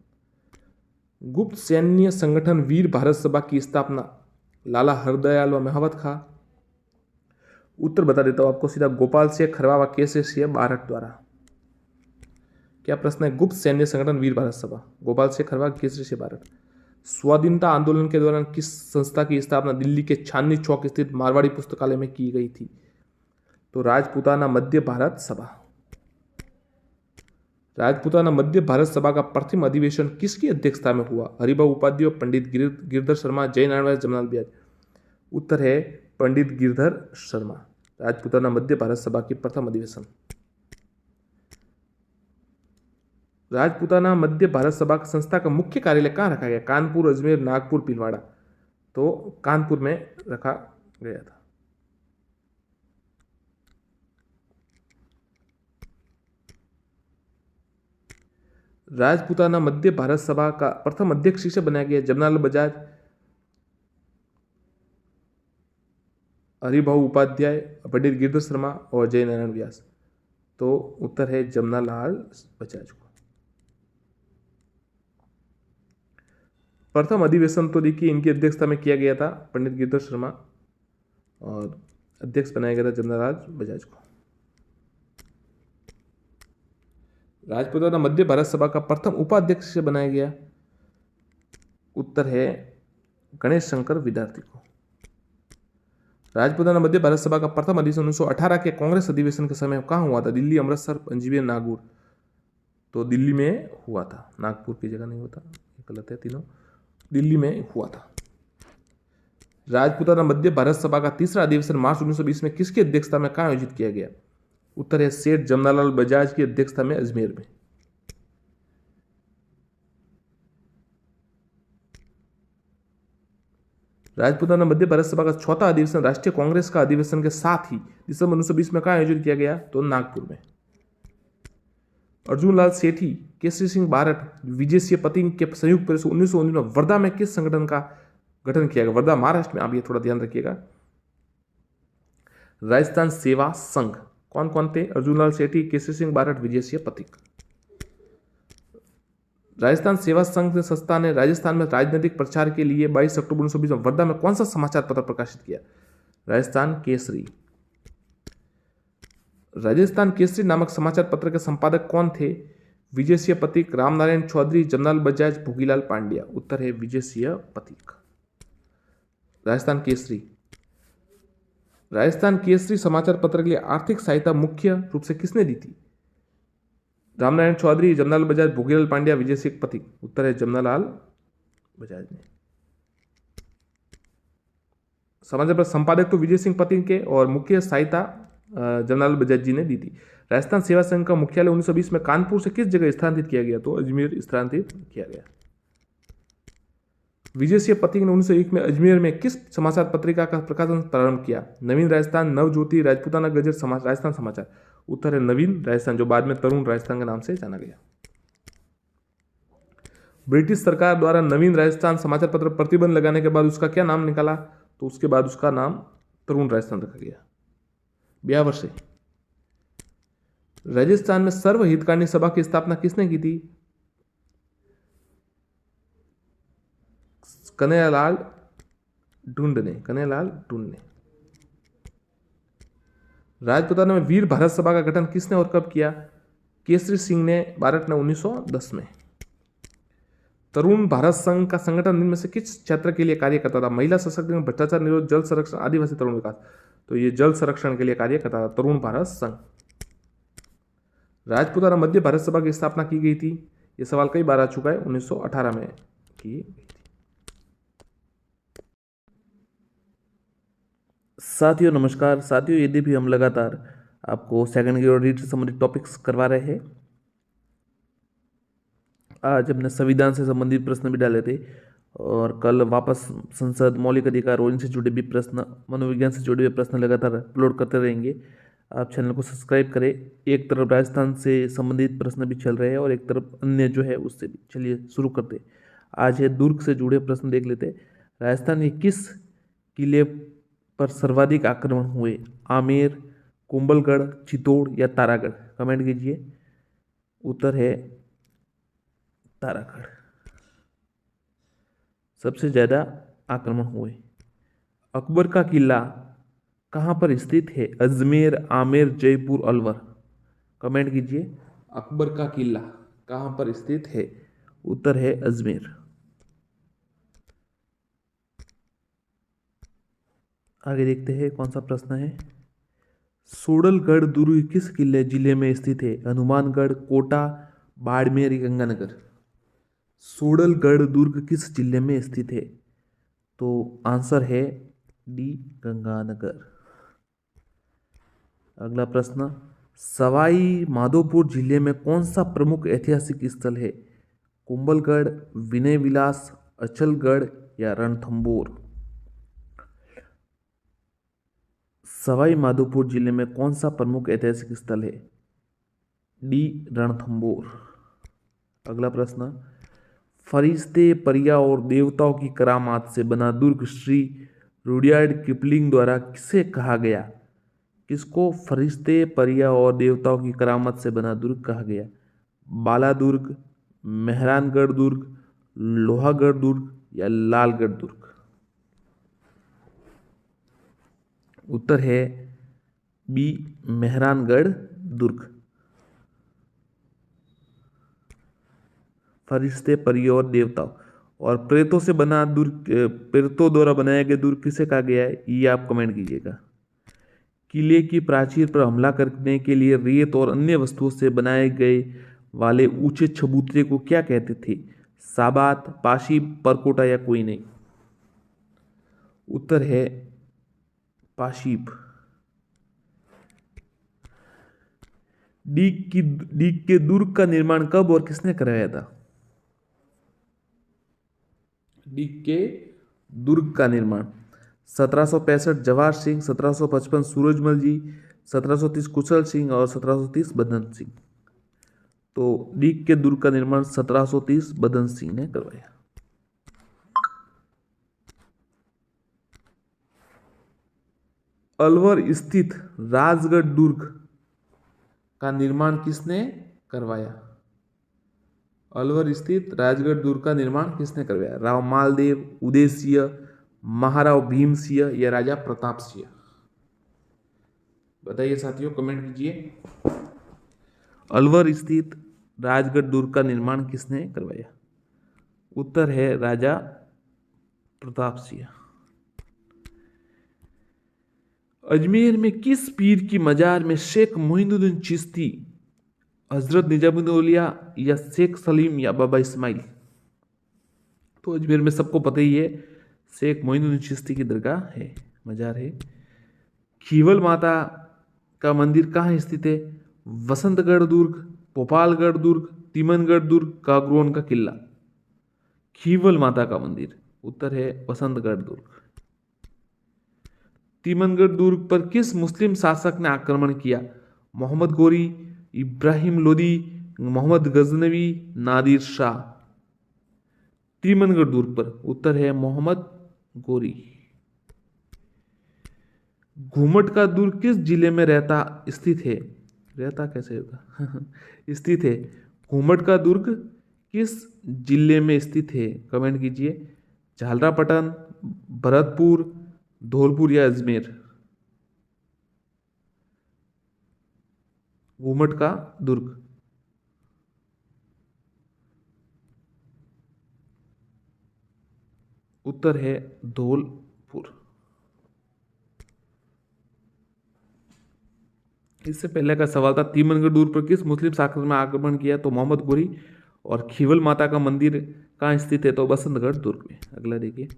गुप्त सैन्य संगठन वीर भारत सभा की स्थापना लाला हरदयाल व महावत खां। उत्तर बता देता हूं आपको सीधा, गोपाल सिंह खरवा व केसरी सिंह बारठ द्वारा। क्या प्रश्न है? गुप्त सैन्य संगठन वीर भारत सभा, गोपाल सिंह खरवा, केसरी सिंह बारठ। स्वाधीनता आंदोलन के दौरान किस संस्था की स्थापना दिल्ली के चांदनी चौक स्थित मारवाड़ी पुस्तकालय में की गई थी? तो राजपूताना मध्य भारत सभा। राजपूताना मध्य भारत सभा का प्रथम अधिवेशन किसकी अध्यक्षता में हुआ? हरिभाऊ उपाध्याय, पंडित गिरधर शर्मा, जयनारायण व्यास, जमनालाल ब्याज। उत्तर है पंडित गिरधर शर्मा। राजपूताना मध्य भारत सभा की प्रथम अधिवेशन। राजपूताना मध्य भारत सभा संस्था का मुख्य कार्यालय कहाँ रखा गया? कानपुर, अजमेर, नागपुर, भीलवाड़ा। तो कानपुर में रखा गया था। राजपूताना मध्य भारत सभा का प्रथम अध्यक्ष किसे बनाया गया? जमनालाल बजाज, हरिभाऊ उपाध्याय, पंडित गिरधर शर्मा और जयनारायण व्यास। तो उत्तर है जमनालाल बजाज को। प्रथम अधिवेशन तो देखिए इनकी अध्यक्षता में किया गया था, पंडित गिरधर शर्मा, और अध्यक्ष बनाया गया था जमनालाल बजाज को। राजपुताना मध्य भारत सभा का प्रथम उपाध्यक्ष से बनाया गया? उत्तर है गणेश शंकर विद्यार्थी को। राजपुताना मध्य भारत सभा का प्रथम अधिवेशन 1918 के कांग्रेस अधिवेशन के समय कहाँ हुआ था? दिल्ली, अमृतसर, पंजीबी, नागौर। तो दिल्ली में हुआ था, नागपुर की जगह नहीं होता, गलत है तीनों। दिल्ली में हुआ था। राजपुताना मध्य भारत सभा का तीसरा अधिवेशन मार्च 1920 में किसकी अध्यक्षता में कहाँ आयोजित किया गया? उत्तर है सेठ जमनालाल बजाज की अध्यक्षता में अजमेर में। राजपुताना मध्य भारत सभा का चौथा अधिवेशन राष्ट्रीय कांग्रेस का अधिवेशन के साथ ही दिसंबर 1920 में कहाँ आयोजित किया गया? तो नागपुर में। अर्जुन लाल सेठी, केसरी सिंह बारट, विजय सिंह पतिंग के संयुक्त प्रयास 1919 में वर्धा में किस संगठन का गठन किया गया? वर्धा महाराष्ट्र में, आप ये थोड़ा ध्यान रखिएगा। राजस्थान सेवा संघ। कौन कौन थे? अर्जुन लाल सेठी, केसरी सिंह बारट, विजय सिंह पतिक। राजस्थान सेवा संघ संस्था ने राजस्थान में राजनीतिक प्रचार के लिए 22 अक्टूबर 1920 में वर्धा में कौन सा समाचार पत्र प्रकाशित किया? राजस्थान केसरी। राजस्थान केसरी नामक समाचार पत्र के संपादक कौन थे? विजय सिंह पतिक, रामनारायण चौधरी, जमनालाल बजाज, भोगीलाल पांड्या। उत्तर है विजय सिंह पतिक। राजस्थान केसरी। राजस्थान केसरी समाचार पत्र के लिए आर्थिक सहायता मुख्य रूप से किसने दी थी? रामनारायण चौधरी, जमनालाल बजाज, भोगीलाल पांड्या, विजय सिंह पतिक। उत्तर है जमनालाल बजाज ने। समाचार पत्र संपादक तो विजय सिंह पतिक के और मुख्य सहायता जमनालाल बजाज जी ने दी थी। राजस्थान सेवा संघ का मुख्यालय 1920 में कानपुर से किस जगह स्थानांतरित किया गया? तो अजमेर स्थानांतरित किया गया। विजय सिंह पतिक ने 1901 में अजमेर में किस समाचार पत्रिका का प्रकाशन प्रारंभ किया? नवीन राजस्थान, नवज्योति, राजपूताना गजर, राजस्थान समाचार। उत्तर है नवीन राजस्थान, जो बाद में तरुण राजस्थान के नाम से जाना गया। ब्रिटिश सरकार द्वारा नवीन राजस्थान समाचार पत्र प्रतिबंध लगाने के बाद उसका क्या नाम निकाला? तो उसके बाद उसका नाम तरुण राजस्थान रखा गया। ब्यावर से। राजस्थान में सर्व हितकारिणी सभा की स्थापना किसने की थी? कन्हैयालाल ढूंढ ने। कन्हैयालाल ढूंढ ने। राजपुताना में वीर भारत सभा का गठन किसने और कब किया? केसरी सिंह ने, बारट ने 1910 में। तरुण भारत संघ का संगठन इनमें से किस क्षेत्र के लिए कार्य करता था? महिला सशक्तिकरण, भ्रष्टाचार निरोध, जल संरक्षण, आदिवासी तरुण विकास। तो ये जल संरक्षण के लिए कार्य करता था तरुण भारत संघ। राजपुताना मध्य भारत सभा की स्थापना की गई थी? ये सवाल कई बार आ चुका है, 1918 में की गई थी। साथियों नमस्कार। साथियों, यदि भी हम लगातार आपको सेकंड ईयर और रीड से संबंधित टॉपिक्स करवा रहे हैं, आज हमने संविधान से संबंधित प्रश्न भी डाले थे और कल वापस संसद, मौलिक अधिकार और इनसे जुड़े भी प्रश्न, मनोविज्ञान से जुड़े हुए प्रश्न लगातार अपलोड करते रहेंगे। आप चैनल को सब्सक्राइब करें। एक तरफ राजस्थान से संबंधित प्रश्न भी चल रहे हैं और एक तरफ अन्य जो है उससे भी। चलिए शुरू करते। आज है दुर्ग से जुड़े प्रश्न देख लेते। राजस्थान में किस किले पर सर्वाधिक आक्रमण हुए? आमेर, कुंभलगढ़, चित्तौड़ या तारागढ़? कमेंट कीजिए। उत्तर है तारागढ़। सबसे ज्यादा आक्रमण हुए। अकबर का किला कहाँ पर स्थित है? अजमेर, आमेर, जयपुर, अलवर? कमेंट कीजिए। अकबर का किला कहाँ पर स्थित है? उत्तर है अजमेर। आगे देखते हैं कौन सा प्रश्न है। सोडलगढ़ दुर्ग किस किले जिले में स्थित है? हनुमानगढ़, कोटा, बाड़मेर, गंगानगर? सोडलगढ़ दुर्ग किस जिले में स्थित है? तो आंसर है डी, गंगानगर। अगला प्रश्न, सवाई माधोपुर जिले में कौन सा प्रमुख ऐतिहासिक स्थल है? कुंभलगढ़, विनय विलास, अचलगढ़ या रणथंबोर? सवाई माधोपुर जिले में कौन सा प्रमुख ऐतिहासिक स्थल है? डी, रणथंबोर। अगला प्रश्न, फरिश्ते, परियां और देवताओं की करामात से बना दुर्ग श्री रुडयार्ड किपलिंग द्वारा किसे कहा गया? किसको फरिश्ते, परियां और देवताओं की करामात से बना दुर्ग कहा गया? बाला दुर्ग, मेहरानगढ़ दुर्ग, लोहागढ़ दुर्ग या लालगढ़ दुर्ग? उत्तर है बी, मेहरानगढ़ दुर्ग। फरिश्ते, परियों और देवताओं। और प्रेतों द्वारा बनाया गया दुर्ग किसे कहा गया है, ये आप कमेंट कीजिएगा। किले की प्राचीर पर हमला करने के लिए रेत और अन्य वस्तुओं से बनाए गए वाले ऊंचे चबूतरे को क्या कहते थे, साबात, पाशीब, परकोटा या कोई नहीं। उत्तर है पाशीब। डीग के दुर्ग का निर्माण कब और किसने करवाया था। डीग के दुर्ग का निर्माण 1765 जवाहर सिंह, 1755 सूरजमल जी, 1730 कुशल सिंह और 1730 बदन सिंह। तो डीग के दुर्ग का निर्माण 1730 बदन सिंह ने करवाया। अलवर स्थित राजगढ़ दुर्ग का निर्माण किसने करवाया। अलवर स्थित राजगढ़ दुर्ग का निर्माण किसने करवाया, राव मालदेव, उदय सिंह, महाराव भीम सिंह या राजा प्रताप सिंह। बताइए साथियों, कमेंट कीजिए। अलवर स्थित राजगढ़ दुर्ग का निर्माण किसने करवाया। उत्तर है राजा प्रताप सिंह। अजमेर में किस पीर की मजार में शेख मोइनुद्दीन चिश्ती, हजरत निजामुद्दीन औलिया या शेख सलीम या बाबा इस्माइल। तो अजमेर में सबको पता ही है, शेख मोइनुद्दीन चिश्ती की दरगाह है, मजार है। खीवल माता का मंदिर कहाँ स्थित है, वसंतगढ़ दुर्ग, भोपालगढ़ दुर्ग, तिमनगढ़ दुर्ग, कागरोन का किला। खीवल माता का मंदिर, उत्तर है वसंतगढ़ दुर्ग। तिमनगढ़ दुर्ग पर किस मुस्लिम शासक ने आक्रमण किया, मोहम्मद गोरी, इब्राहिम लोदी, मोहम्मद गजनवी, नादिर शाह। तिमनगढ़ दुर्ग पर उत्तर है मोहम्मद गोरी। घूमट का दुर्ग किस जिले में स्थित है, रहता कैसे होगा स्थित है। घूमट का दुर्ग किस जिले में स्थित है, कमेंट कीजिए। झालरापाटन, भरतपुर, धौलपुर या अजमेर। घूमट का दुर्ग, उत्तर है धौलपुर। इससे पहले का सवाल था, तिमनगढ़ दुर्ग पर किस मुस्लिम शासक में आक्रमण किया, तो मोहम्मद गोरी। और खीवल माता का मंदिर कहाँ स्थित है, तो बसंतगढ़ दुर्ग में। अगला देखिए,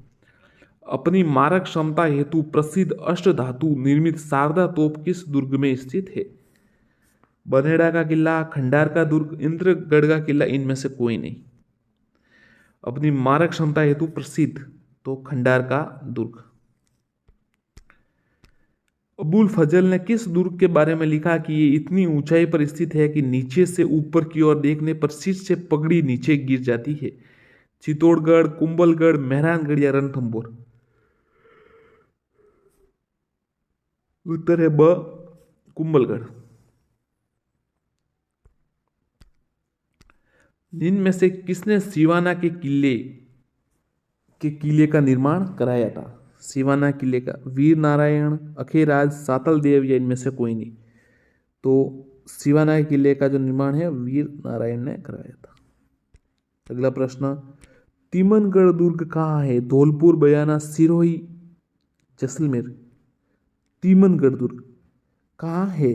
अपनी मारक क्षमता हेतु प्रसिद्ध अष्टधातु निर्मित शारदा तोप किस दुर्ग में स्थित है, बनेड़ा का किला, खंडार का दुर्ग, इंद्रगढ़ का किला, इनमें से कोई नहीं। अपनी मारक क्षमता हेतु प्रसिद्ध, तो खंडार का दुर्ग। अबुल फजल ने किस दुर्ग के बारे में लिखा कि ये इतनी ऊंचाई पर स्थित है कि नीचे से ऊपर की ओर देखने पर सिर से पगड़ी नीचे गिर जाती है, चित्तौड़गढ़, कुंभलगढ़, मेहरानगढ़ या रणथंभौर। उत्तर है ब, कुंभलगढ़। इनमें से किसने सिवाना के किले का निर्माण कराया था, सिवाना किले का, वीर नारायण, अखेराज, सातल देव या इनमें से कोई नहीं। तो सिवाना के किले का जो निर्माण है वीर नारायण ने कराया था। अगला प्रश्न, तिमनगढ़ दुर्ग कहाँ है, धौलपुर, बयाना, सिरोही, जैसलमेर। तिमनगढ़ दुर्ग कहाँ है,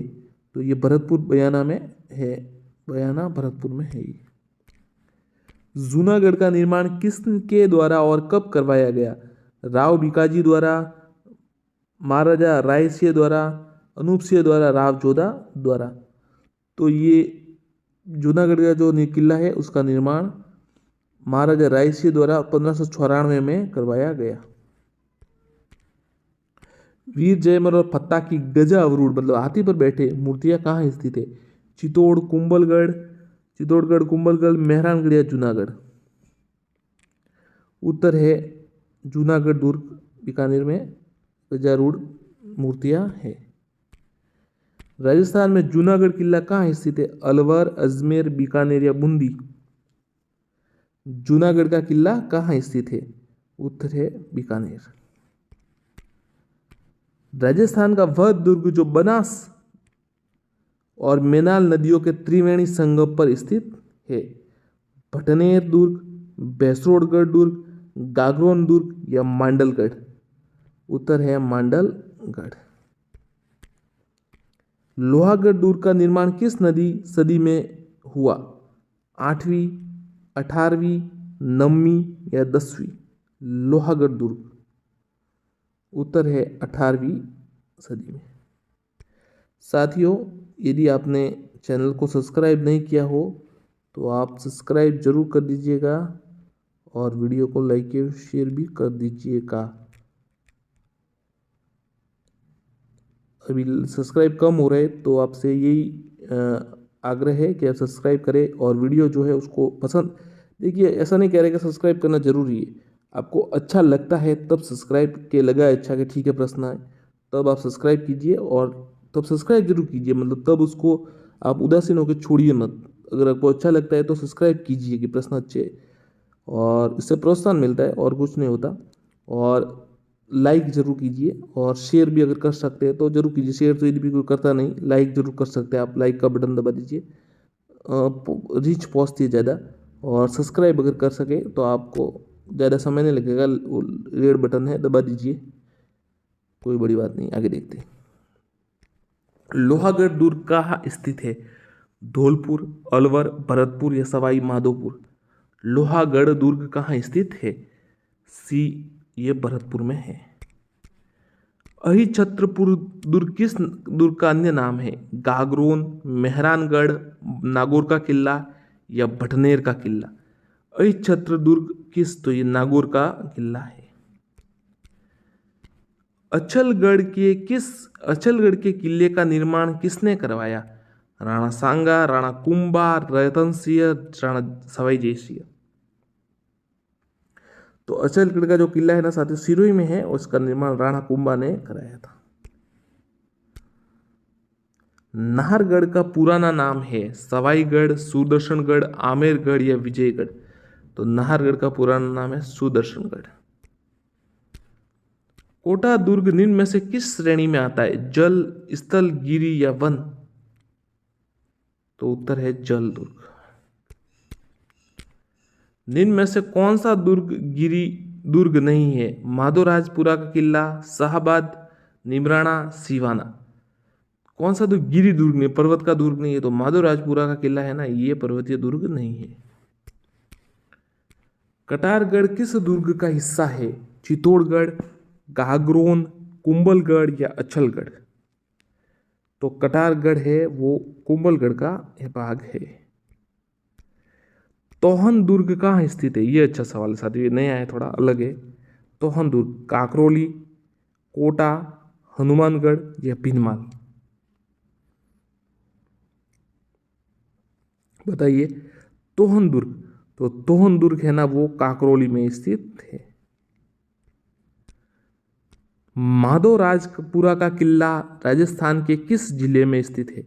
तो ये भरतपुर बयाना में है, बयाना भरतपुर में है। जूनागढ़ का निर्माण किसके द्वारा और कब करवाया गया, राव भिकाजी द्वारा, महाराजा राय सिंह द्वारा, अनूप सिंह द्वारा, राव जोधा द्वारा। तो ये जूनागढ़ का जो किला है उसका निर्माण महाराजा राय सिंह द्वारा 1594 में करवाया गया। वीर जयमल और फत्ता की गजा अवरूढ़ मतलब हाथी पर बैठे मूर्तियां कहाँ स्थित है, चित्तौड़गढ़, कुंभलगढ़, मेहरानगढ़ या जूनागढ़। उत्तर है जूनागढ़ दुर्ग, बीकानेर में गजारूढ़ मूर्तियां है। राजस्थान में जूनागढ़ किला कहाँ स्थित है, अलवर, अजमेर, बीकानेर या बूंदी। जूनागढ़ का किला कहाँ स्थित है, उत्तर है बीकानेर। राजस्थान का वह दुर्ग जो बनास और मेनाल नदियों के त्रिवेणी संगम पर स्थित है, भटनेर दुर्ग, बैसोड़गढ़ दुर्ग, गागरोन दुर्ग या मांडलगढ़? उत्तर है मांडलगढ़। लोहागढ़ दुर्ग का निर्माण किस नदी सदी में हुआ? 8वीं, 18वीं, 9वीं या 10वीं? लोहागढ़ दुर्ग, उत्तर है 18वीं सदी में। साथियों, यदि आपने चैनल को सब्सक्राइब नहीं किया हो तो आप सब्सक्राइब जरूर कर दीजिएगा और वीडियो को लाइक और शेयर भी कर दीजिएगा। अभी सब्सक्राइब कम हो रहे तो आपसे यही आग्रह है कि आप सब्सक्राइब करें और वीडियो जो है उसको पसंद, देखिए ऐसा नहीं कह रहे कि सब्सक्राइब करना जरूरी है, आपको अच्छा लगता है तब सब्सक्राइब के लगा अच्छा कि ठीक है प्रश्न आए तब आप सब्सक्राइब कीजिए और तब सब्सक्राइब जरूर कीजिए, मतलब तब उसको आप उदासीन होकर छोड़िए मत। अगर आपको अच्छा लगता है तो सब्सक्राइब कीजिए कि प्रश्न अच्छे, और इससे प्रोत्साहन मिलता है और कुछ नहीं होता। और लाइक जरूर कीजिए और शेयर भी अगर कर सकते हैं तो जरूर कीजिए। शेयर तो यदि भी कोई करता नहीं, लाइक जरूर कर सकते हैं आप, लाइक का बटन दबा दीजिए, रीच पहुँचती है ज़्यादा। और सब्सक्राइब अगर कर सके तो आपको ज़्यादा समय नहीं लगेगा, रेड बटन है दबा दीजिए, कोई बड़ी बात नहीं। आगे देखते हैं, लोहागढ़ दुर्ग कहाँ स्थित है? धौलपुर, अलवर, भरतपुर या सवाई माधोपुर? लोहागढ़ दुर्ग कहाँ स्थित है? सी, ये भरतपुर में है। अहिछत्रपुर दुर्ग किस दुर्ग का अन्य नाम है? गागरोन, मेहरानगढ़, नागौर का किला या भटनेर का किला? अहिछत्र दुर्ग किस, तो ये नागौर का किला है। अचलगढ़ के किले का निर्माण किसने करवाया? राणा सांगा, राणा कुंभा, रतन सिंह, राणा सवाई जयसिंह? तो अचलगढ़ का जो किला है ना साथियों, सिरोही में है, उसका निर्माण राणा कुंभा ने कराया था। नाहरगढ़ का पुराना नाम है? सवाईगढ़, सुदर्शनगढ़, आमेरगढ़ या विजयगढ़? तो नाहरगढ़ का पुराना नाम है सुदर्शनगढ़। कोटा दुर्ग निम्न में से किस श्रेणी में आता है? जल, स्थल, गिरी या वन? तो उत्तर है जल दुर्ग। निम्न में से कौन सा दुर्ग गिरी दुर्ग नहीं है? माधोराजपुरा का किला, शाहबाद, निमराना, सिवाना? कौन सा दुर्ग गिरी दुर्ग नहीं, पर्वत का दुर्ग नहीं है? तो माधोराजपुरा का किला है ना, ये पर्वतीय दुर्ग नहीं है। कटारगढ़ किस दुर्ग का हिस्सा है? चित्तौड़गढ़, गागरोन, कुंभलगढ़ या अचलगढ़? तो कटारगढ़ है वो कुंभलगढ़ का भाग है। तोहन दुर्ग कहाँ स्थित है? ये अच्छा सवाल है साथियों, ये नया है, थोड़ा अलग है। तोहन दुर्ग काकरोली, कोटा, हनुमानगढ़ या भीनमाल? बताइए। तोहन दुर्ग, तो तोहन दुर्ग है ना वो काकरोली में स्थित है। माधोराजपुरा का किला राजस्थान के किस जिले में स्थित है?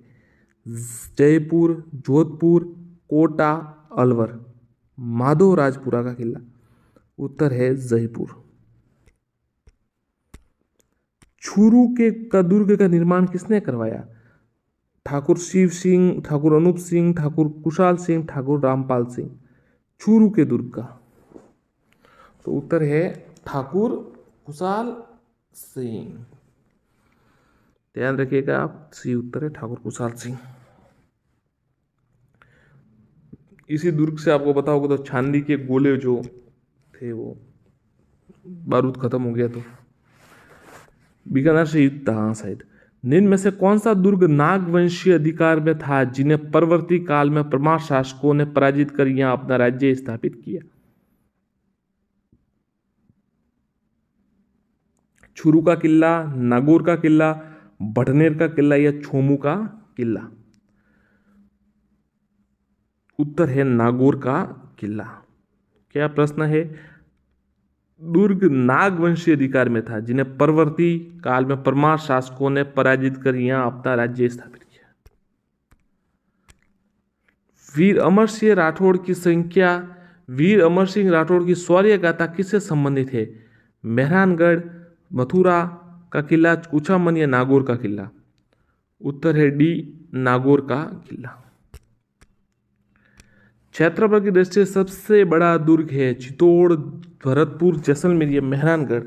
जयपुर, जोधपुर, कोटा, अलवर? माधोराजपुरा का किला, उत्तर है जयपुर। चूरू के दुर्ग का निर्माण किसने करवाया? ठाकुर शिव सिंह, ठाकुर अनूप सिंह, ठाकुर कुशाल सिंह, ठाकुर रामपाल सिंह? चूरू के दुर्ग का, तो उत्तर है ठाकुर कुशाल सिंह। ध्यान रखिएगा आप, सी उत्तर है ठाकुर कुशाल सिंह। इसी दुर्ग से आपको पता होगा तो चांदी के गोले जो थे वो बारूद खत्म हो गया तो बीकानेर से युद्ध था, हाँ शायद। निम्न में से कौन सा दुर्ग नागवंशीय अधिकार में था जिन्हें परवर्ती काल में परमार शासकों ने पराजित कर यहां अपना राज्य स्थापित किया? चूरू का किला, नागौर का किला, भटनेर का किला या छोमू का किला? उत्तर है नागौर का किला। क्या प्रश्न है? दुर्ग नागवंशीय अधिकार में था जिन्हें परवर्ती काल में परमार शासकों ने पराजित कर यहां अपना राज्य स्थापित किया। वीर अमर सिंह राठौड़ की संख्या, वीर अमर सिंह राठौड़ की शौर्य गाथा किससे संबंधित है? मेहरानगढ़, मथुरा का किला, कुचामन या नागौर का किला? उत्तर है डी, नागौर का किला। क्षेत्रफल की दृष्टि से सबसे बड़ा दुर्ग है चित्तौड़, भरतपुर, जैसलमेर या मेहरानगढ़।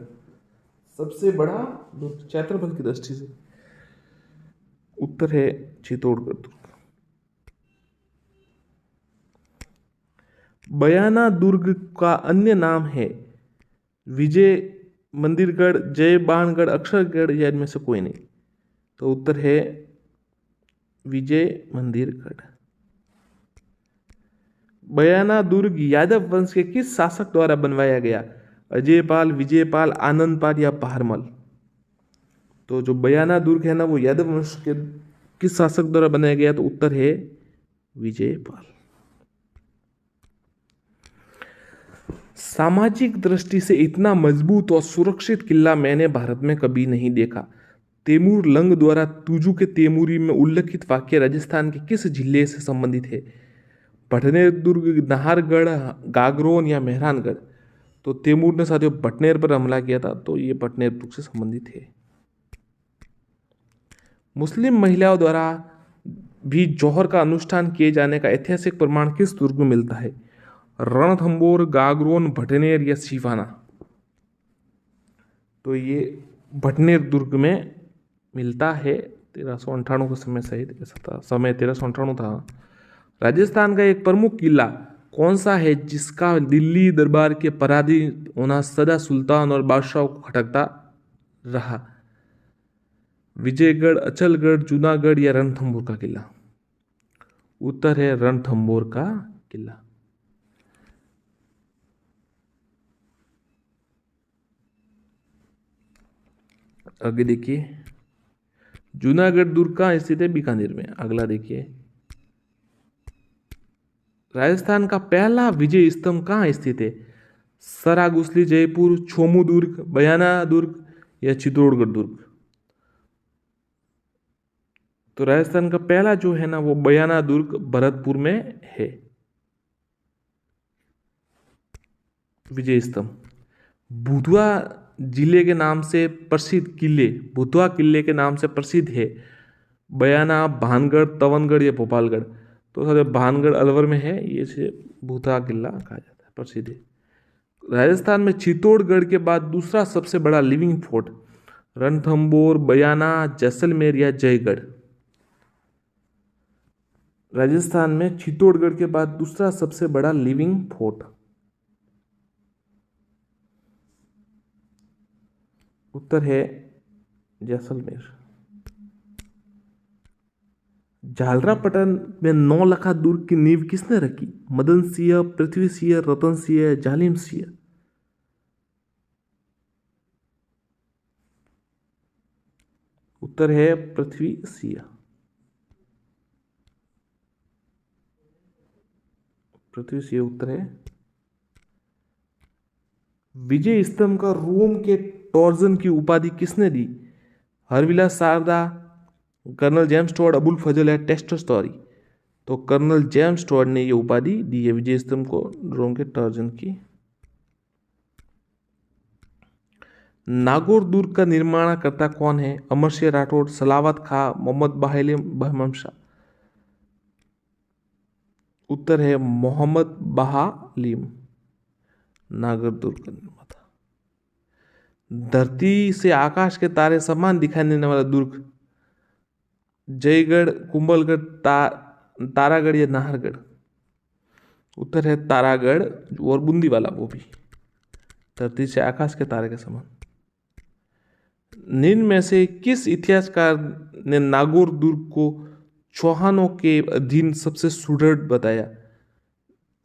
सबसे बड़ा दुर्ग क्षेत्रफल की दृष्टि से उत्तर है चित्तौड़गढ़ दुर्ग। बयाना दुर्ग का अन्य नाम है विजय मंदिरगढ़, जय बाणगढ़, अक्षरगढ़ या इनमें से कोई नहीं। तो उत्तर है विजय मंदिरगढ़। बयाना दुर्ग यादव वंश के किस शासक द्वारा बनवाया गया? अजयपाल, विजयपाल, आनंदपाल या बहारमल। तो जो बयाना दुर्ग है ना वो यादव वंश के किस शासक द्वारा बनाया गया? तो उत्तर है विजयपाल। सामाजिक दृष्टि से इतना मजबूत और सुरक्षित किला मैंने भारत में कभी नहीं देखा। तैमूर लंग द्वारा तुजू के तैमूरी में उल्लिखित वाक्य राजस्थान के किस जिले से संबंधित है? भटनेर दुर्ग, नाहरगढ़, गागरोन या मेहरानगढ़। तो तैमूर ने साथियों भटनेर पर हमला किया था, तो ये भटनेर दुर्ग से संबंधित है। मुस्लिम महिलाओं द्वारा भी जौहर का अनुष्ठान किए जाने का ऐतिहासिक प्रमाण किस दुर्ग में मिलता है? रणथंबोर, गागरोन, भटनेर या सिवाना। तो ये भटनेर दुर्ग में मिलता है। 1398 का समय सही ऐसा था, समय 1398 था। राजस्थान का एक प्रमुख किला कौन सा है जिसका दिल्ली दरबार के पराधीन होना सदा सुल्तान और बादशाह को खटकता रहा? विजयगढ़, अचलगढ़, जूनागढ़ या रणथंबोर का किला। उत्तर है रणथंबोर का किला। आगे देखिए, जूनागढ़ दुर्ग कहाँ स्थित है? बीकानेर में। अगला देखिए, राजस्थान का पहला विजय स्तंभ कहाँ स्थित है? सरागुसली, जयपुर, छोमू दुर्ग, बयाना दुर्ग या चित्तौड़गढ़ दुर्ग। तो राजस्थान का पहला जो है ना वो बयाना दुर्ग भरतपुर में है विजय स्तंभ। बुधवा जिले के नाम से प्रसिद्ध किले, बुधवा किले के नाम से प्रसिद्ध है बयाना, भानगढ़, तवनगढ़ या भोपालगढ़। तो सर भानगढ़ अलवर में है, ये से बुधवा किला कहा जाता है, प्रसिद्ध है। राजस्थान में चित्तौड़गढ़ के बाद दूसरा सबसे बड़ा लिविंग फोर्ट रणथंबोर, बयाना, जैसलमेर या जयगढ़। राजस्थान में चित्तौड़गढ़ के बाद दूसरा सबसे बड़ा लिविंग फोर्ट उत्तर है जैसलमेर। झालरापाटन में नौलखा दुर्ग की नींव किसने रखी? मदन सिंह, पृथ्वी सिंह, रतन सिंह, जालिम सिंह। उत्तर है पृथ्वी सिंह। पृथ्वी सिंह उत्तर है। विजय स्तंभ का रोम के टॉर्जन की उपाधि किसने दी? Harbilas Sarda, colonel James Tod, Abul Fazal या टेस्ट स्टोरी। तो कर्नल जेम्स टॉड ने यह उपाधि दी है विजय स्तंभ को रोम के टॉर्जन की। नागौर दुर्ग का निर्माणकर्ता कौन है? अमर सिंह राठौड़, सलावत खां, मोहम्मद बहालिम, बहमम शाह। उत्तर है मोहम्मद बहालिम, नागौर दुर्ग का निर्माता। धरती से आकाश के तारे समान दिखाई देने वाला दुर्ग जयगढ़, कुंभलगढ़, तारागढ़ या नाहरगढ़। उत्तर है तारागढ़ और बूंदी वाला वो भी धरती से आकाश के तारे के समान। निम्न में से किस इतिहासकार ने नागौर दुर्ग को चौहानों के अधीन सबसे सुदृढ़ बताया?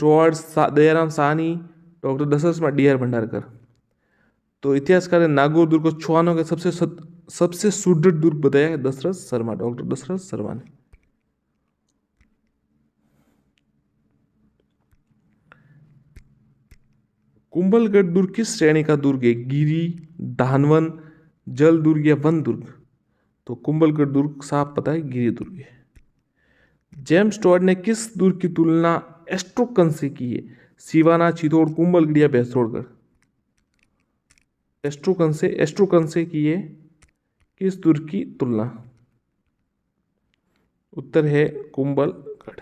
टॉर्च, Dayaram Sahni, doctor Dasharath, D R Bhandarkar. तो इतिहासकार ने नागौर दुर्ग को चौहानों के सबसे सुदृढ़ दुर्ग बताया दशरथ शर्मा, डॉक्टर दशरथ शर्मा ने। कुंभलगढ़ दुर्ग किस श्रेणी का दुर्ग है? गिरी, धानवन, जल दुर्ग या वन दुर्ग। तो कुंभलगढ़ दुर्ग साफ पता है गिरी दुर्ग है। जेम्स टॉड ने किस दुर्ग की तुलना एस्ट्रोकन से की है? सिवाना, चित्तौड़, कुंभलगढ़ या भैंसोड़गढ़। एस्ट्रोकन से की है किस दुर्ग की तुलना? उत्तर है कुंभलगढ़।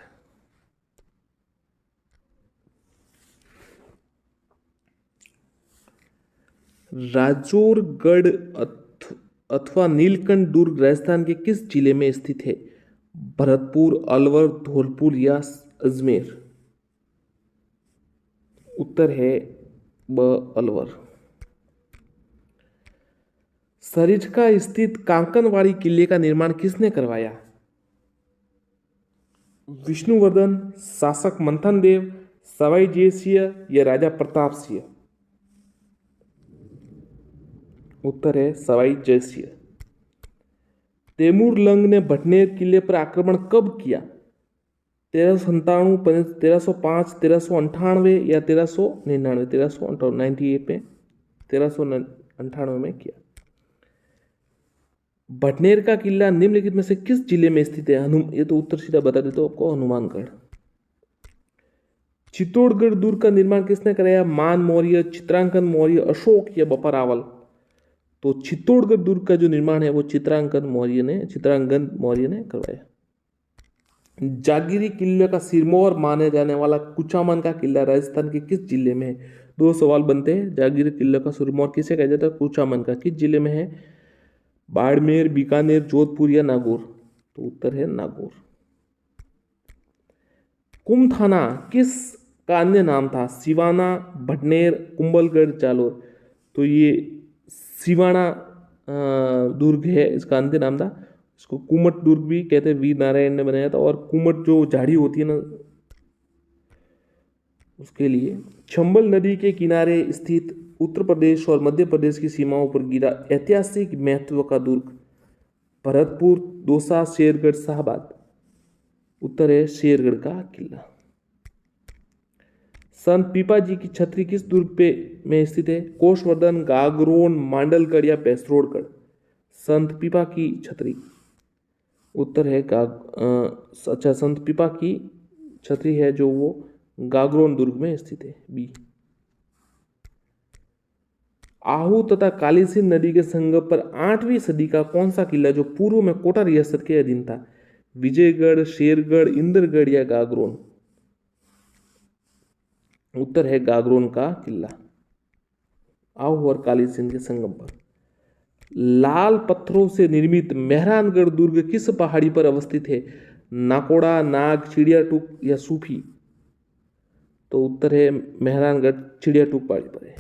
राजौरगढ़ अथवा नीलकंठ दुर्ग राजस्थान के किस जिले में स्थित है? भरतपुर, अलवर, धौलपुर या अजमेर? उत्तर है ब अलवर। सरिस्का स्थित कांकनवाड़ी किले का निर्माण किसने करवाया? विष्णुवर्धन, शासक मंथन देव, सवाई जयसिंह या राजा प्रताप सिंह? उत्तर है सवाई जयसिंह। तैमूर लंग ने भटनेर किले पर आक्रमण कब किया? 1397, 1305, 1398 या 1399? 1398 में 1398 में किया। भटनेर का किला निम्नलिखित में से किस जिले में स्थित है? ये तो उत्तर सीधा बता देता हूं आपको, हनुमानगढ़। चित्तौड़गढ़ दुर्ग का निर्माण किसने कराया? मान मौर्य, चित्रांकन मौर्य, अशोक या बप्पा रावल? तो चित्तौड़गढ़ दुर्ग का जो निर्माण है वो चित्रांकन मौर्य ने करवाया। जागीरी किले का सिरमौर माने जाने वाला कुचामन का किला राजस्थान के किस जिले में है? दो सवाल बनते हैं। जागीरी किले का सिरमौर किसे कहा जाता है? कुचामन का। किस जिले में है? बाड़मेर, बीकानेर, जोधपुर या नागौर? तो उत्तर है नागौर। कुमथाना किस का अन्य नाम था? सिवाना, भटनेर, कुंभलगढ़, जालोर? तो ये सिवाना दुर्ग है, इसका अंत्य नाम था। इसको कुमट दुर्ग भी कहते हैं, वीर नारायण ने बनाया था। और कुमट जो झाड़ी होती है ना, उसके लिए। चंबल नदी के किनारे स्थित उत्तर प्रदेश और मध्य प्रदेश की सीमाओं पर गिरा ऐतिहासिक महत्व का दुर्ग? भरतपुर, दौसा, शेरगढ़, शाहबाद? उत्तर है शेरगढ़ का किला। संत पीपाजी की छतरी किस दुर्ग में स्थित है? कोषवर्धन, गागरोन, मांडलगढ़ या बैसरोडगढ़? संत पीपा की छतरी। उत्तर है संत पीपा की छतरी है जो वो गागरोन दुर्ग में स्थित है, बी। आहू तथा कालीसिंध नदी के संगम पर 8वीं सदी का कौन सा किला जो पूर्व में कोटा रियासत के अधीन था? विजयगढ़, शेरगढ़, इंद्रगढ़ या गागरोन? उत्तर है गागरोन का किला, आहू और कालीसिंध के संगम पर। लाल पत्थरों से निर्मित मेहरानगढ़ दुर्ग किस पहाड़ी पर अवस्थित है? नाकोड़ा, नाग, चिड़ियाटूक या सूफी? तो उत्तर है मेहरानगढ़ चिड़ियाटूक पहाड़ी पर है।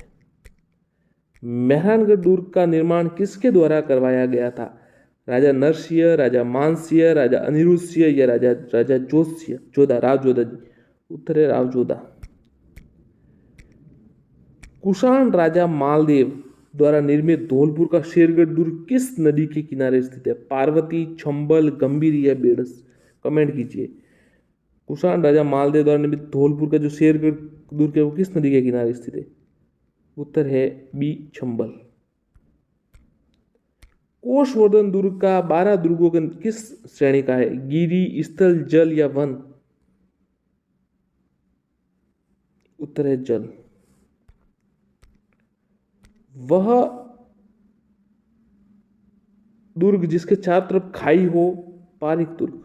मेहरानगढ़ दुर्ग का निर्माण किसके द्वारा करवाया गया था? राजा नरसिंह, राजा मानसिंह, राजा अनिरुद्ध सिंह या राजा जोधा, राव जोधा जी? उत्तर है राव जोधा। कुषाण राजा मालदेव द्वारा निर्मित धौलपुर का शेरगढ़ दुर्ग किस नदी के किनारे स्थित है? पार्वती, चंबल, गंभीर या बेड़स? कमेंट कीजिए। कुषाण राजा मालदेव द्वारा निर्मित धौलपुर का जो शेरगढ़ दुर्ग है वो किस नदी के किनारे स्थित है? उत्तर है बी, चंबल। कोषवर्धन दुर्ग का 12 दुर्गों के किस श्रेणी का है? गिरी, स्थल, जल या वन? उत्तर है जल। वह दुर्ग जिसके चारों तरफ खाई हो, पारिक दुर्ग।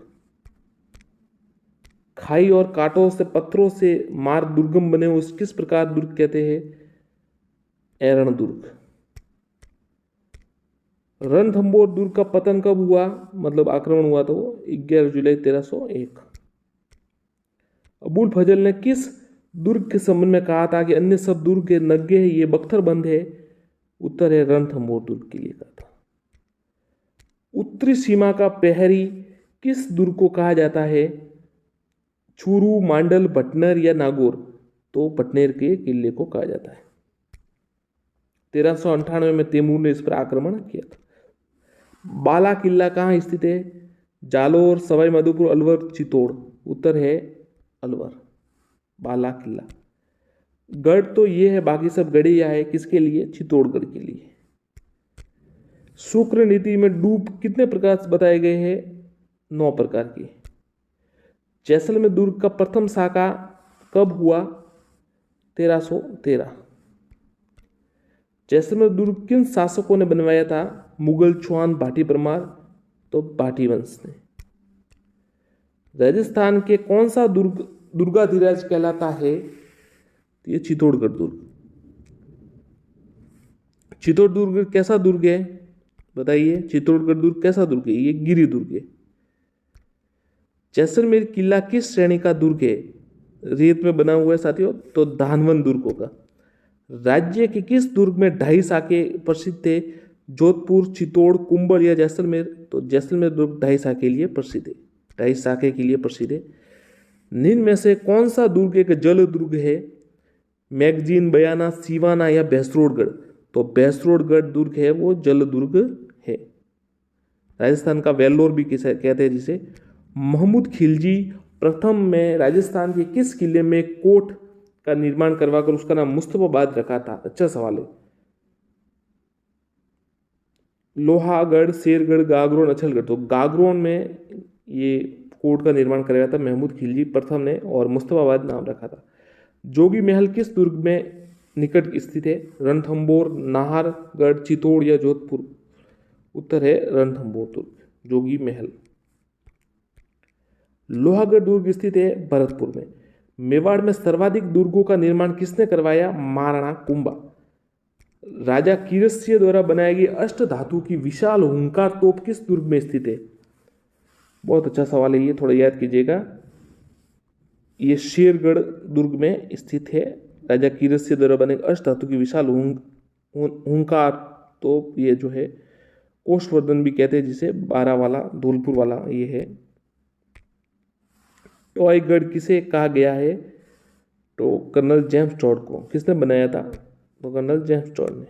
खाई और कांटों से, पत्थरों से मार्ग दुर्गम बने हो, उस किस प्रकार दुर्ग कहते हैं? एरण दुर्ग। रणथंभौर दुर्ग का पतन कब हुआ, मतलब आक्रमण हुआ? तो 11 जुलाई 1301। अबुल फजल ने किस दुर्ग के संबंध में कहा था कि अन्य सब दुर्ग के नग्गे है, ये बख्तर बंद है? उत्तर है रणथंभौर दुर्ग के लिए कहा था। उत्तरी सीमा का प्रहरी किस दुर्ग को कहा जाता है? चूरू, मांडल, भटनेर या नागौर? तो भटनेर के किले को कहा जाता है। 1398 में तैमूर ने इस पर आक्रमण किया था। बाला किला कहाँ स्थित है? जालोर, सवाई माधोपुर, अलवर, चित्तौड़? उत्तर है अलवर, बाला किला। गढ़ तो ये है, बाकी सब गढ़िया है। किसके लिए? चित्तौड़गढ़ के लिए। शुक्र नीति में डूब कितने प्रकार से बताए गए हैं? 9 प्रकार की। जैसलमेर दुर्ग का प्रथम शाखा कब हुआ? 1313। जैसलमेर दुर्ग किन शासकों ने बनवाया था? मुगल, चौहान, भाटी परमार? तो भाटी वंश ने। राजस्थान के कौन सा दुर्ग दुर्गाधिराज कहलाता है? ये चित्तौड़गढ़ दुर्ग। चित्तौड़गढ़ दुर्ग कैसा दुर्ग है, बताइए। चित्तौड़गढ़ दुर्ग कैसा दुर्ग है, ये गिरि दुर्ग है। जैसलमेर किला किस श्रेणी का दुर्ग है, रेत में बना हुआ है साथियों, तो धानवन दुर्ग होगा। राज्य के किस दुर्ग में 2.5 साके प्रसिद्ध थे, जोधपुर, चित्तौड़, कुंभल या जैसलमेर, तो जैसलमेर दुर्ग 2.5 साके के लिए प्रसिद्ध है, 2.5 साके के लिए प्रसिद्ध है। निम्न में से कौन सा दुर्ग एक जल दुर्ग है, मैगजीन, बयाना, सिवाना या भैंसरोडगढ़, तो भैंसरोडगढ़ दुर्ग है वो जल दुर्ग है। राजस्थान का वेल्लोर भी किसे कहते हैं जिसे। महमूद खिलजी प्रथम में राजस्थान के किस किले में कोट का निर्माण करवाकर उसका नाम मुस्तफाबाद रखा था, अच्छा सवाल है। लोहागढ़, शेरगढ़, गागरोन, अछलगढ़, तो गागरोन में ये कोट का निर्माण कराया था महमूद खिलजी प्रथम ने और मुस्तफाबाद नाम रखा था। जोगी महल किस दुर्ग में निकट स्थित है, रणथंभौर, नाहरगढ़, चित्तौड़ या जोधपुर, उत्तर है रणथंभौर दुर्ग, जोगी महल। लोहागढ़ दुर्ग स्थित है भरतपुर में। मेवाड़ में सर्वाधिक दुर्गों का निर्माण किसने करवाया, महाराणा कुंभा। राजा कीरस्य द्वारा बनाई गई अष्ट धातु की विशाल हुंकार तोप किस दुर्ग में स्थित है, बहुत अच्छा सवाल है ये, थोड़ा याद कीजिएगा। ये शेरगढ़ दुर्ग में स्थित है। राजा कीरस्य द्वारा बने अष्ट धातु की विशाल हुंकार तोप, ये जो है कोषवर्धन भी कहते हैं जिसे, 12 वाला, धौलपुर वाला ये है। टॉयगढ़ किसे कहा गया है, तो कर्नल जेम्स टॉड को। किसने बनाया था, तो कर्नल जेम्स टॉड ने।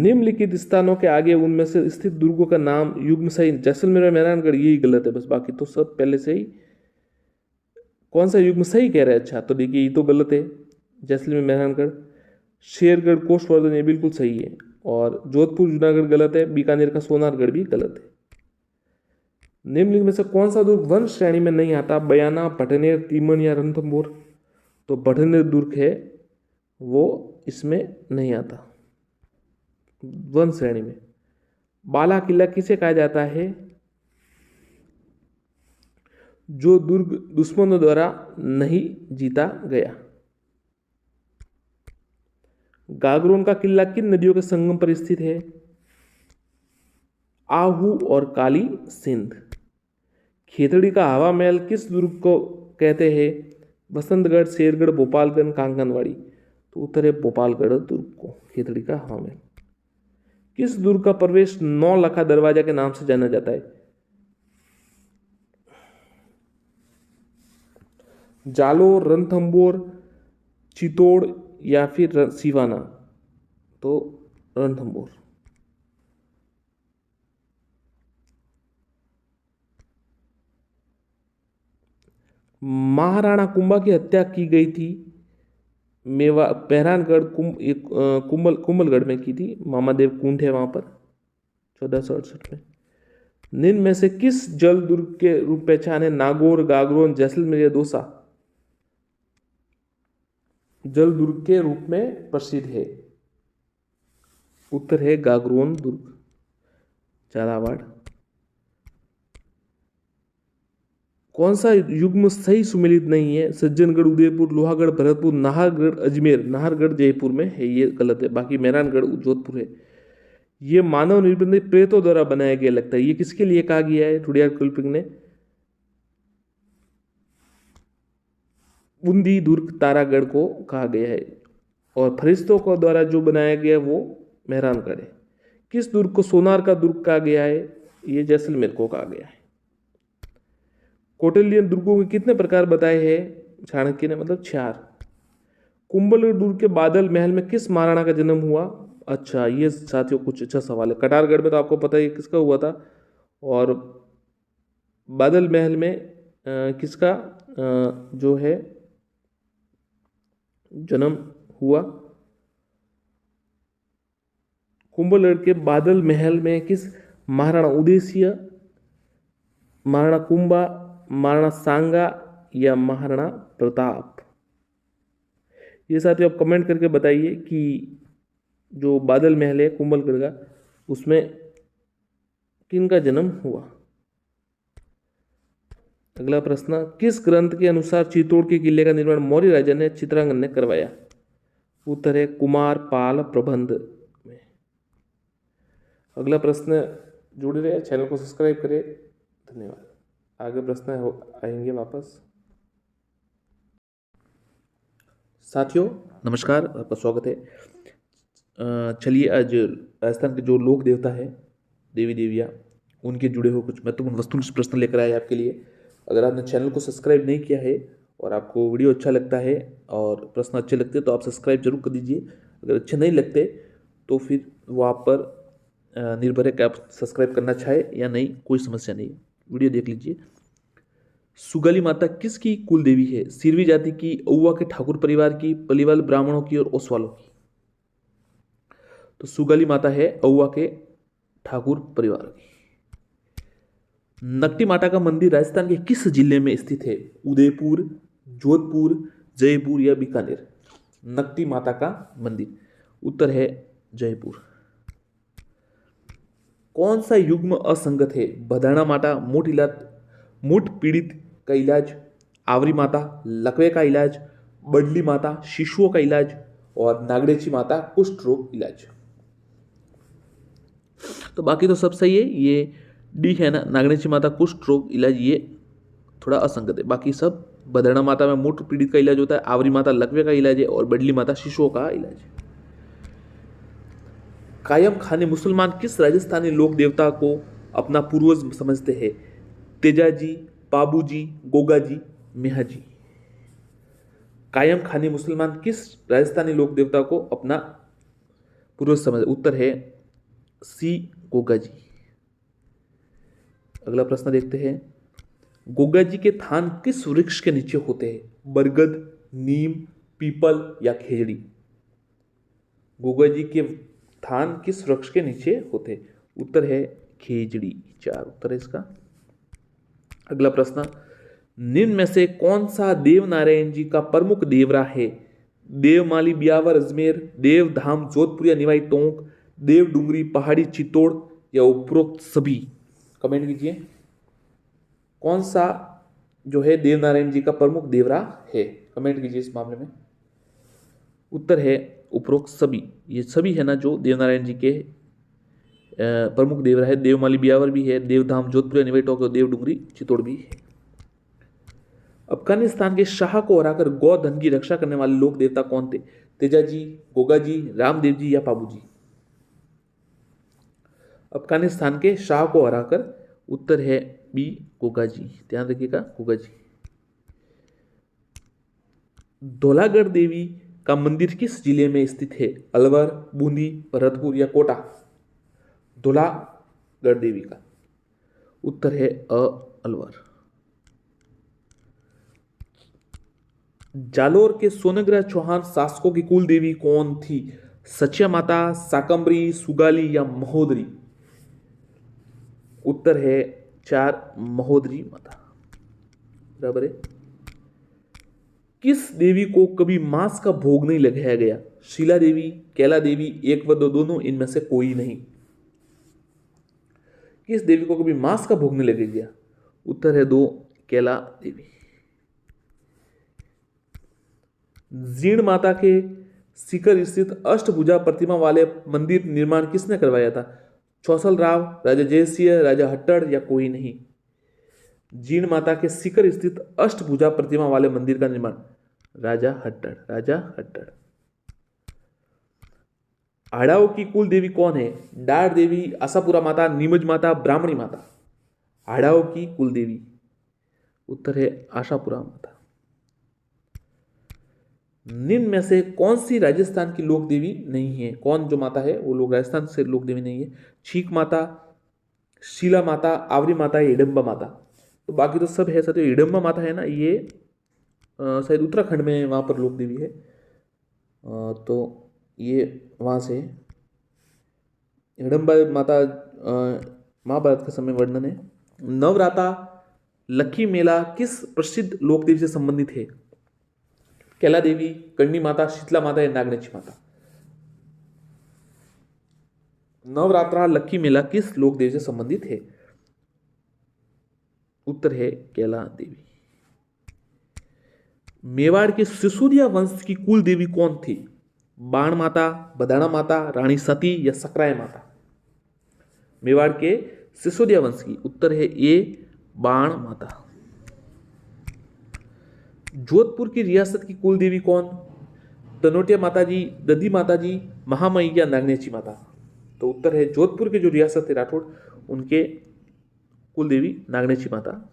निम्नलिखित स्थानों के आगे उनमें से स्थित दुर्गों का नाम युग्म सही, जैसलमेर, मेहरानगढ़, यही गलत है बस, बाकी तो सब पहले से ही। कौन सा युग्म सही कह रहे हैं, अच्छा तो देखिए ये तो गलत है, जैसलमेर, मेहरानगढ़। शेरगढ़, कोषवर्धन ये बिल्कुल सही है, और जोधपुर, जूनागढ़ गलत है, बीकानेर का सोनारगढ़ भी गलत है। निम्नलिखित में से कौन सा दुर्ग वन श्रेणी में नहीं आता, बयाना, भटनेर, तीमन या रणथंभौर, तो भटनेर दुर्ग है वो इसमें नहीं आता वन श्रेणी में। बाला किला किसे कहा जाता है, जो दुर्ग दुश्मनों द्वारा नहीं जीता गया। गागरोन का किला किन नदियों के संगम पर स्थित है, आहू और काली सिंध। खेतड़ी का हवा महल किस दुर्ग को कहते हैं, बसंतगढ़, शेरगढ़, भोपालगढ़, कांगनवाड़ी, तो उत्तर है भोपालगढ़ दुर्ग को खेतड़ी का हवा महल। किस दुर्ग का प्रवेश 9 लखा दरवाजा के नाम से जाना जाता है, जालोर, रणथंभौर, चित्तौड़ या फिर सिवाना, तो रणथंभौर। महाराणा कुंभा की हत्या की गई थी मेवा मेहरानगढ़ कुंभलगढ़ में की थी, मामादेव कुंड है वहां पर 1468 में। निम्न में से किस जल दुर्ग के रूप पहचान है, नागौर, गागरोन, जैसलमेर या दौसा, जल दुर्ग के रूप में प्रसिद्ध है, उत्तर है गागरोन दुर्ग, झालावाड़। कौन सा युग्म सही सुमेलित नहीं है, सज्जनगढ़, उदयपुर, लोहागढ़, भरतपुर, नाहरगढ़, अजमेर, नाहरगढ़ जयपुर में है, ये गलत है, बाकी मेहरानगढ़ जोधपुर है। ये मानव निर्मित प्रेतों द्वारा बनाया गया लगता है, ये किसके लिए कहा गया है, रुडियार्ड किपलिंग ने, बूंदी दुर्ग तारागढ़ को कहा गया है, और फरिश्तों को द्वारा जो बनाया गया वो मेहरानगढ़ है। किस दुर्ग को सोनार का दुर्ग कहा गया है, ये जैसलमेर को कहा गया है। कौटिल्यन दुर्गों के कितने प्रकार बताए हैं, चाणक्य ने, मतलब 4। कुंभलगढ़ दुर्ग के बादल महल में किस महाराणा का जन्म हुआ, अच्छा ये साथियों कुछ अच्छा सवाल है। कटारगढ़ में तो आपको पता है किसका हुआ था, और बादल महल में किसका जो है जन्म हुआ, कुंभलगढ़ के बादल महल में किस महाराणा उदयसिंह, महाराणा कुंभा, महाराणा सांगा या महाराणा प्रताप। ये साथियों आप कमेंट करके बताइए कि जो बादल महल है कुंभलगढ़ का, उसमें किनका जन्म हुआ। अगला प्रश्न, किस ग्रंथ के अनुसार चित्तौड़ के किले का निर्माण मौर्य राजा ने चित्रांगन ने करवाया, उत्तर है कुमार पाल प्रबंध में। अगला प्रश्न जुड़े रहे, चैनल को सब्सक्राइब करें। धन्यवाद। आगे प्रश्न आएंगे वापस। साथियों नमस्कार, आपका स्वागत है। चलिए आज राजस्थान के जो लोक देवता है, देवी देवियाँ, उनके जुड़े हुए कुछ महत्वपूर्ण वस्तुनिष्ठ प्रश्न लेकर आए आपके लिए। अगर आपने चैनल को सब्सक्राइब नहीं किया है और आपको वीडियो अच्छा लगता है और प्रश्न अच्छे लगते हैं तो आप सब्सक्राइब जरूर कर दीजिए। अगर अच्छे नहीं लगते तो फिर वो आप पर निर्भर है कि आप सब्सक्राइब करना चाहे या नहीं, कोई समस्या नहीं। वीडियो देख लीजिए। सुगाली माता किसकी कुल देवी है? सिरवी जाति की, औवा के ठाकुर परिवार की, पलीवाल ब्राह्मणों की और ओसवालों की। तो सुगाली माता है औवा के ठाकुर परिवार की। नकटी माता का मंदिर राजस्थान के किस जिले में स्थित है? उदयपुर, जोधपुर, जयपुर या बीकानेर? नकटी माता का मंदिर, उत्तर है जयपुर। कौन सा युग्म असंगत है? बधाना माता मूठ इलाज, मूठ पीड़ित का इलाज, आवरी माता लकवे का इलाज, बडली माता शिशुओं का इलाज और नागड़ेची माता कुष्ठ रोग इलाज। तो बाकी तो सब सही है। ये डी है ना, नागड़ेची माता कुष्ठ रोग इलाज, ये थोड़ा असंगत है। बाकी सब, बदरना माता में मूठ पीड़ित का इलाज होता है, आवरी माता लकवे का इलाज है और बडली माता शिशुओं का इलाज है। कायम खाने मुसलमान किस राजस्थानी लोक देवता को अपना पूर्वज समझते हैं? तेजाजी, पाबूजी, गोगाजी, मेहाजी। कायम खाने मुसलमान किस राजस्थानी लोक देवता को अपना पूर्वज समझते? उत्तर है सी गोगाजी। अगला प्रश्न देखते हैं। गोगाजी के थान किस वृक्ष के नीचे होते हैं? बरगद, नीम, पीपल या खेजड़ी? गोगाजी के थान किस वृक्ष के नीचे होते? उत्तर है खेजड़ी। 4 उत्तर है इसका। अगला प्रश्न, निम्न में से कौन सा देव नारायण जी का प्रमुख देवरा है? देवमाली ब्यावर अजमेर, देव धाम जोधपुर या निवाई टोंक, देव डूंगरी पहाड़ी चित्तौड़ या उपरोक्त सभी? कमेंट कीजिए। कौन सा जो है देव नारायण जी का प्रमुख देवरा है? कमेंट कीजिए इस मामले में। उत्तर है उपरोक्त सभी। ये सभी है ना जो देवनारायण जी के प्रमुख देवरा है। देवमाली ब्यावर भी है, देवधाम जोधपुर निवाई टोंक और देव डूंगरी चित्तौड़ भी है। अफगानिस्तान के शाह को हराकर गौधन की रक्षा करने वाले लोक देवता कौन थे? तेजाजी, गोगाजी, रामदेव जी या पाबूजी? अफगानिस्तान के शाह को हराकर, उत्तर है बी गोगाजी। ध्यान रखिएगा, गोगाजी। धौलागढ़ देवी का मंदिर किस जिले में स्थित है? अलवर, बूंदी, भरतपुर या कोटा? धौलागढ़ देवी का उत्तर है अलवर। जालोर के सोनग्रह चौहान शासकों की कुल देवी कौन थी? सचिया माता, साकंबरी, सुगाली या महोदरी? उत्तर है 4 महोदरी माता। बराबर है। किस देवी को कभी मांस का भोग नहीं लगाया गया? शीला देवी, कैला देवी, एक व दो दोनों, इनमें से कोई नहीं? किस देवी को कभी मांस का भोग नहीं लगाया गया? उत्तर है 2 कैला देवी। जीर्ण माता के शिखर स्थित अष्टभुजा प्रतिमा वाले मंदिर निर्माण किसने करवाया था? चौसल राव, राजा जयसिंह, राजा हट्टड़ या कोई नहीं? जीर्ण माता के शिखर स्थित अष्टभुजा प्रतिमा वाले मंदिर का निर्माण राजा हट्टड़। राजा हट्टड़। आड़ाओं की कुल देवी कौन है? डार देवी, आशापुरा माता, नीमच माता, ब्राह्मणी माता? आड़ाओं की कुल देवी, उत्तर है आशापुरा माता। निम्न में से कौन सी राजस्थान की लोक देवी नहीं है? कौन जो माता है वो लोग राजस्थान से लोक देवी नहीं है? छीक माता, शीला माता, आवरी माता या हिडम्बा माता? तो बाकी तो सब है साथियों। हिडम्बा माता है ना, ये शायद उत्तराखंड में वहाँ पर लोक देवी है। तो ये वहाँ से हिडम्बा माता महाभारत के समय वर्णन है। नवराता लक्खी मेला किस प्रसिद्ध लोक देवी से संबंधित है? कैला देवी, करणी माता, शीतला माता या नागनेची माता? नवरात्रा लक्खी मेला किस लोक देवी से संबंधित है? उत्तर है कैला देवी। मेवाड़ के सिसोदिया वंश की कुल देवी कौन थी? बाण माता, बदाणा माता, रानी सती या सकराय माता? मेवाड़ के सिसोदिया वंश की। उत्तर है ए, बाण माता। जोधपुर की रियासत की कुल देवी कौन? तनोटिया माता जी, दधी माता जी, महामई या नागनेची माता? तो उत्तर है जोधपुर के जो रियासत है राठौड़, उनके कुल देवी नागनेची माता।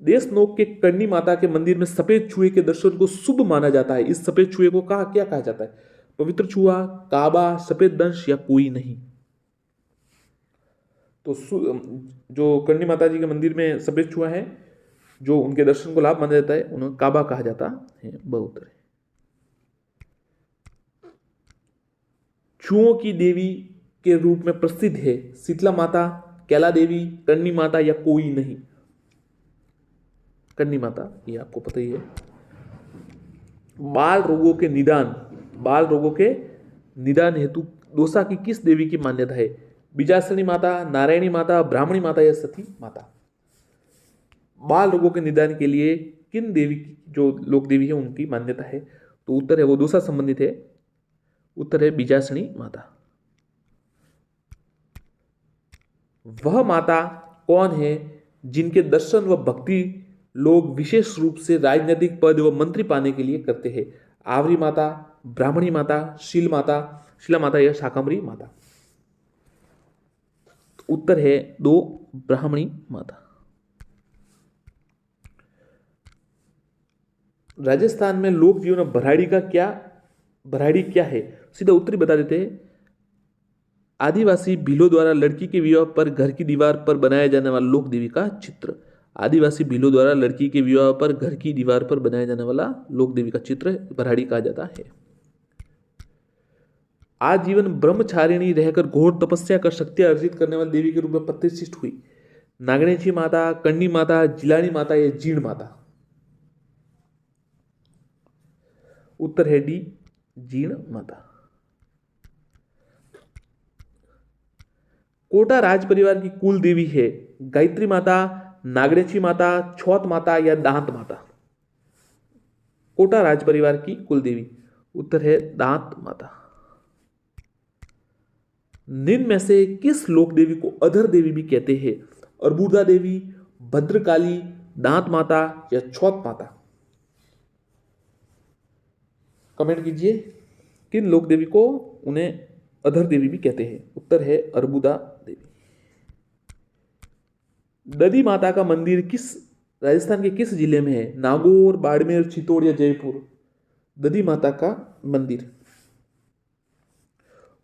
देशनोक के करनी माता के मंदिर में सफेद चूहे के दर्शन को शुभ माना जाता है। इस सफेद चूहे को क्या कहा जाता है? पवित्र चूहा, काबा, सफेद दंश या कोई नहीं? तो जो करनी माता जी के मंदिर में सफेद चूहा है, जो उनके दर्शन को लाभ माना जाता है, उन्हें काबा कहा जाता है। बहुत है। चूहों की देवी के रूप में प्रसिद्ध है शीतला माता, कैला देवी, करनी माता या कोई नहीं? करनी माता, ये आपको पता ही है। बाल रोगों के निदान हेतु दोसा की किस देवी की मान्यता है? बीजासनी माता, नारायणी माता, ब्राह्मणी माता या सती माता? बाल रोगों के निदान के लिए किन देवी की, जो लोक देवी है, उनकी मान्यता है? तो उत्तर है वो दोसा संबंधित है। उत्तर है बीजासनी माता। वह माता कौन है जिनके दर्शन व भक्ति लोग विशेष रूप से राजनीतिक पद व मंत्री पाने के लिए करते हैं? आवरी माता, ब्राह्मणी माता, शिला माता या शाकंभरी माता? उत्तर है दो, ब्राह्मणी माता। राजस्थान में लोक जीवन में भराड़ी क्या है? सीधा उत्तरी बता देते हैं। आदिवासी भीलों द्वारा लड़की के विवाह पर घर की दीवार पर बनाया जाने वाला लोक देवी का चित्र। आदिवासी भीलों द्वारा लड़की के विवाह पर घर की दीवार पर बनाया जाने वाला लोक देवी का चित्र भराड़ी कहा जाता है। आजीवन ब्रह्मचारिणी रहकर घोर तपस्या कर शक्तियां अर्जित करने वाली देवी के रूप में प्रतिष्ठित हुई। नागनेची माता, करनी माता, जिलानी माता या जीण माता? उत्तर है डी, जीण माता। कोटा राज परिवार की कुल देवी है गायत्री माता, नागनेची माता, छौत माता या दांत माता? कोटा राज परिवार की कुल देवी। उत्तर है दांत माता। निम्न में से किस लोक देवी को अधर देवी भी कहते हैं? अर्बुदा देवी, भद्रकाली, दांत माता या छौत माता? कमेंट कीजिए किन लोक देवी को उन्हें अधर देवी भी कहते हैं। उत्तर है अर्बुदा देवी। दधी माता का मंदिर राजस्थान के किस जिले में है? नागौर, बाड़मेर, चित्तौड़ या जयपुर? दधी माता का मंदिर।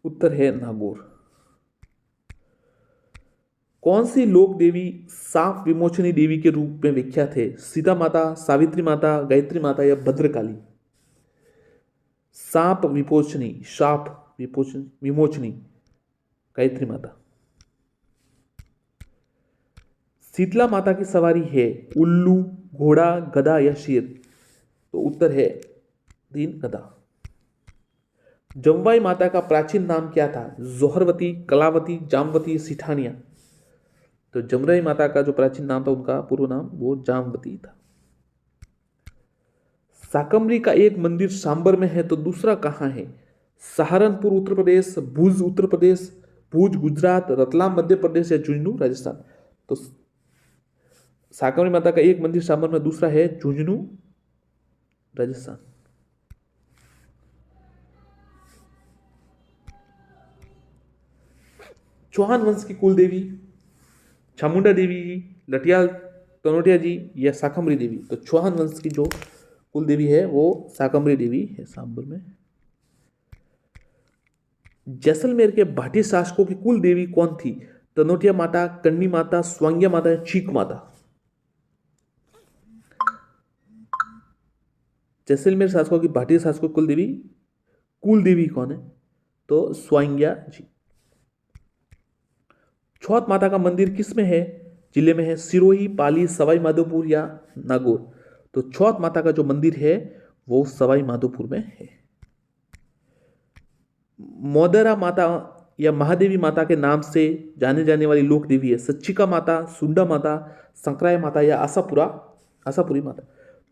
उत्तर है नागौर। कौन सी लोक देवी सांप विमोचनी देवी के रूप में विख्यात है? सीता माता, सावित्री माता, गायत्री माता या भद्रकाली? सांप विमोचनी गायत्री माता। शीतला माता की सवारी है उल्लू, घोड़ा, गधा या शेर? तो उत्तर है 3, गधा। जमवाई माता का प्राचीन नाम क्या था? जोहरवती, कलावती, जामवती, सिठानिया? तो जमवाई माता का जो प्राचीन नाम था, उनका पूर्व नाम वो जामवती था। शाकंभरी का एक मंदिर सांबर में है तो दूसरा कहाँ है? सहारनपुर उत्तर प्रदेश, भुज उत्तर प्रदेश, भुज गुजरात, रतलाम मध्य प्रदेश या झुंझुनू राजस्थान? तो शाकंभरी माता का एक मंदिर सांबर में, दूसरा है झुंझुनू राजस्थान। चौहान वंश की कुल देवी चामुंडा देवी जी, लटियाल तनोटिया जी या शाकंभरी देवी? तो चौहान वंश की जो कुल देवी है वो शाकंभरी देवी है सांबर में। जैसलमेर के भाटी शासकों की कुल देवी कौन थी? तनोटिया माता, करनी माता, स्वांग्या माता या चीक माता? जैसलमेर शासकों की भाटी शासकों की कुल देवी कौन है? तो स्वांग्या जी। छौत माता का मंदिर किस में है? जिले में है सिरोही, पाली, सवाई माधोपुर या नागौर? तो छौत माता का जो मंदिर है वो सवाई माधोपुर में है। मोदरा माता या महादेवी माता के नाम से जाने जाने वाली लोक देवी है सच्चिका माता, सुंडा माता, संक्राय माता या आशापुरी माता?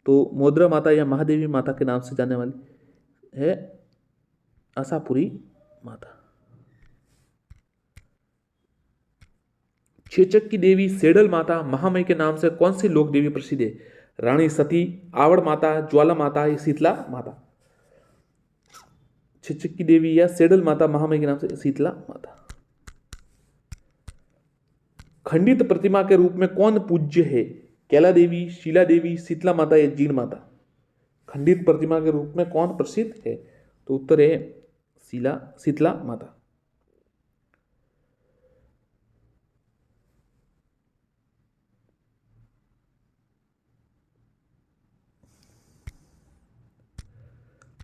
तो मोदरा माता या महादेवी माता के नाम से जाने वाली है आशापुरी माता। चेचक की देवी सेडल माता महामय के नाम से कौन सी लोक देवी प्रसिद्ध है? रानी सती, आवड़ माता, ज्वाला माता या शीतला माता? चेचक की देवी या सेडल माता महामय के नाम से शीतला माता। खंडित प्रतिमा के रूप में कौन पूज्य है? कैला देवी, शीला देवी, शीतला माता या जीण माता? खंडित प्रतिमा के रूप में कौन प्रसिद्ध है? तो उत्तर है शीतला माता।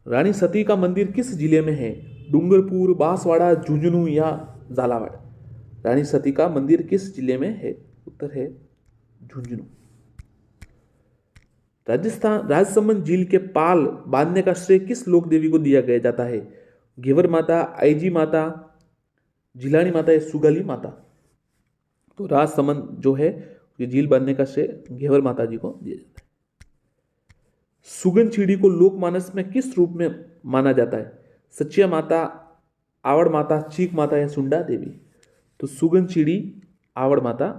रानी सती का मंदिर किस जिले में है? डूंगरपुर, बांसवाड़ा, झुंझुनू या झालावाड़? रानी सती का मंदिर किस जिले में है? उत्तर है झुंझुनू। राजस्थान राजसमंद झील के पाल बांधने का श्रेय किस लोक देवी को दिया गया जाता है? घेवर माता, आईजी माता, झिलानी माता या सुगाली माता? तो राजसमंद जो है ये झील बांधने का श्रेय घेवर माता जी को दिया जाता है। सुगन चिड़ी को लोकमानस में किस रूप में माना जाता है? सचिया माता, आवड़ माता, चीक माता या सुंडा देवी? तो सुगन चिड़ी आवड़ माता।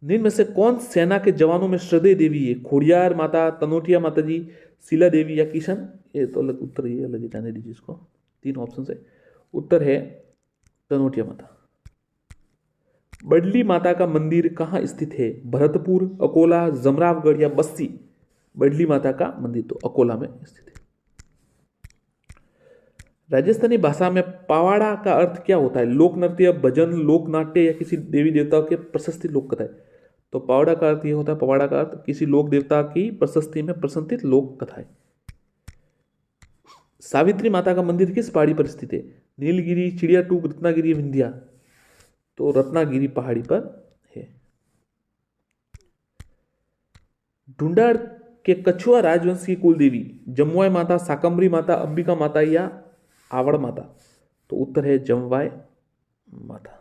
निम्न में से कौन सेना के जवानों में श्रद्धेय देवी है? खोड़ियार माता, तनोटिया माता जी, शीला देवी या किशन? ये तो अलग उत्तर, ये अलग जाने दीजिए इसको, 3 ऑप्शन है। उत्तर है तनोटिया माता। बडली माता का मंदिर कहाँ स्थित है? भरतपुर, अकोला, जमरावगढ़ या बस्सी? बडली माता का मंदिर तो अकोला में स्थित है। राजस्थानी भाषा में पवाड़ा का अर्थ क्या होता है? लोक नृत्य, भजन, लोक नाट्य या किसी देवी देवता के प्रशस्ति लोक कथा? तो पवाड़ा का अर्थ यह होता है, पवाड़ा का अर्थ किसी लोक देवता की प्रशस्ति में प्रशंसित लोक कथा है। सावित्री माता का मंदिर किस पहाड़ी पर स्थित है? नीलगिरी, चिड़िया टूक, रत्नागिरी, विंध्या? तो रत्नागिरी पहाड़ी पर है। ढूंढाड़ के कछुआ राजवंश की कुल देवी जमुआय माता, शाकंभरी माता, अंबिका माता या आवड़ माता? तो उत्तर है जमुआय माता।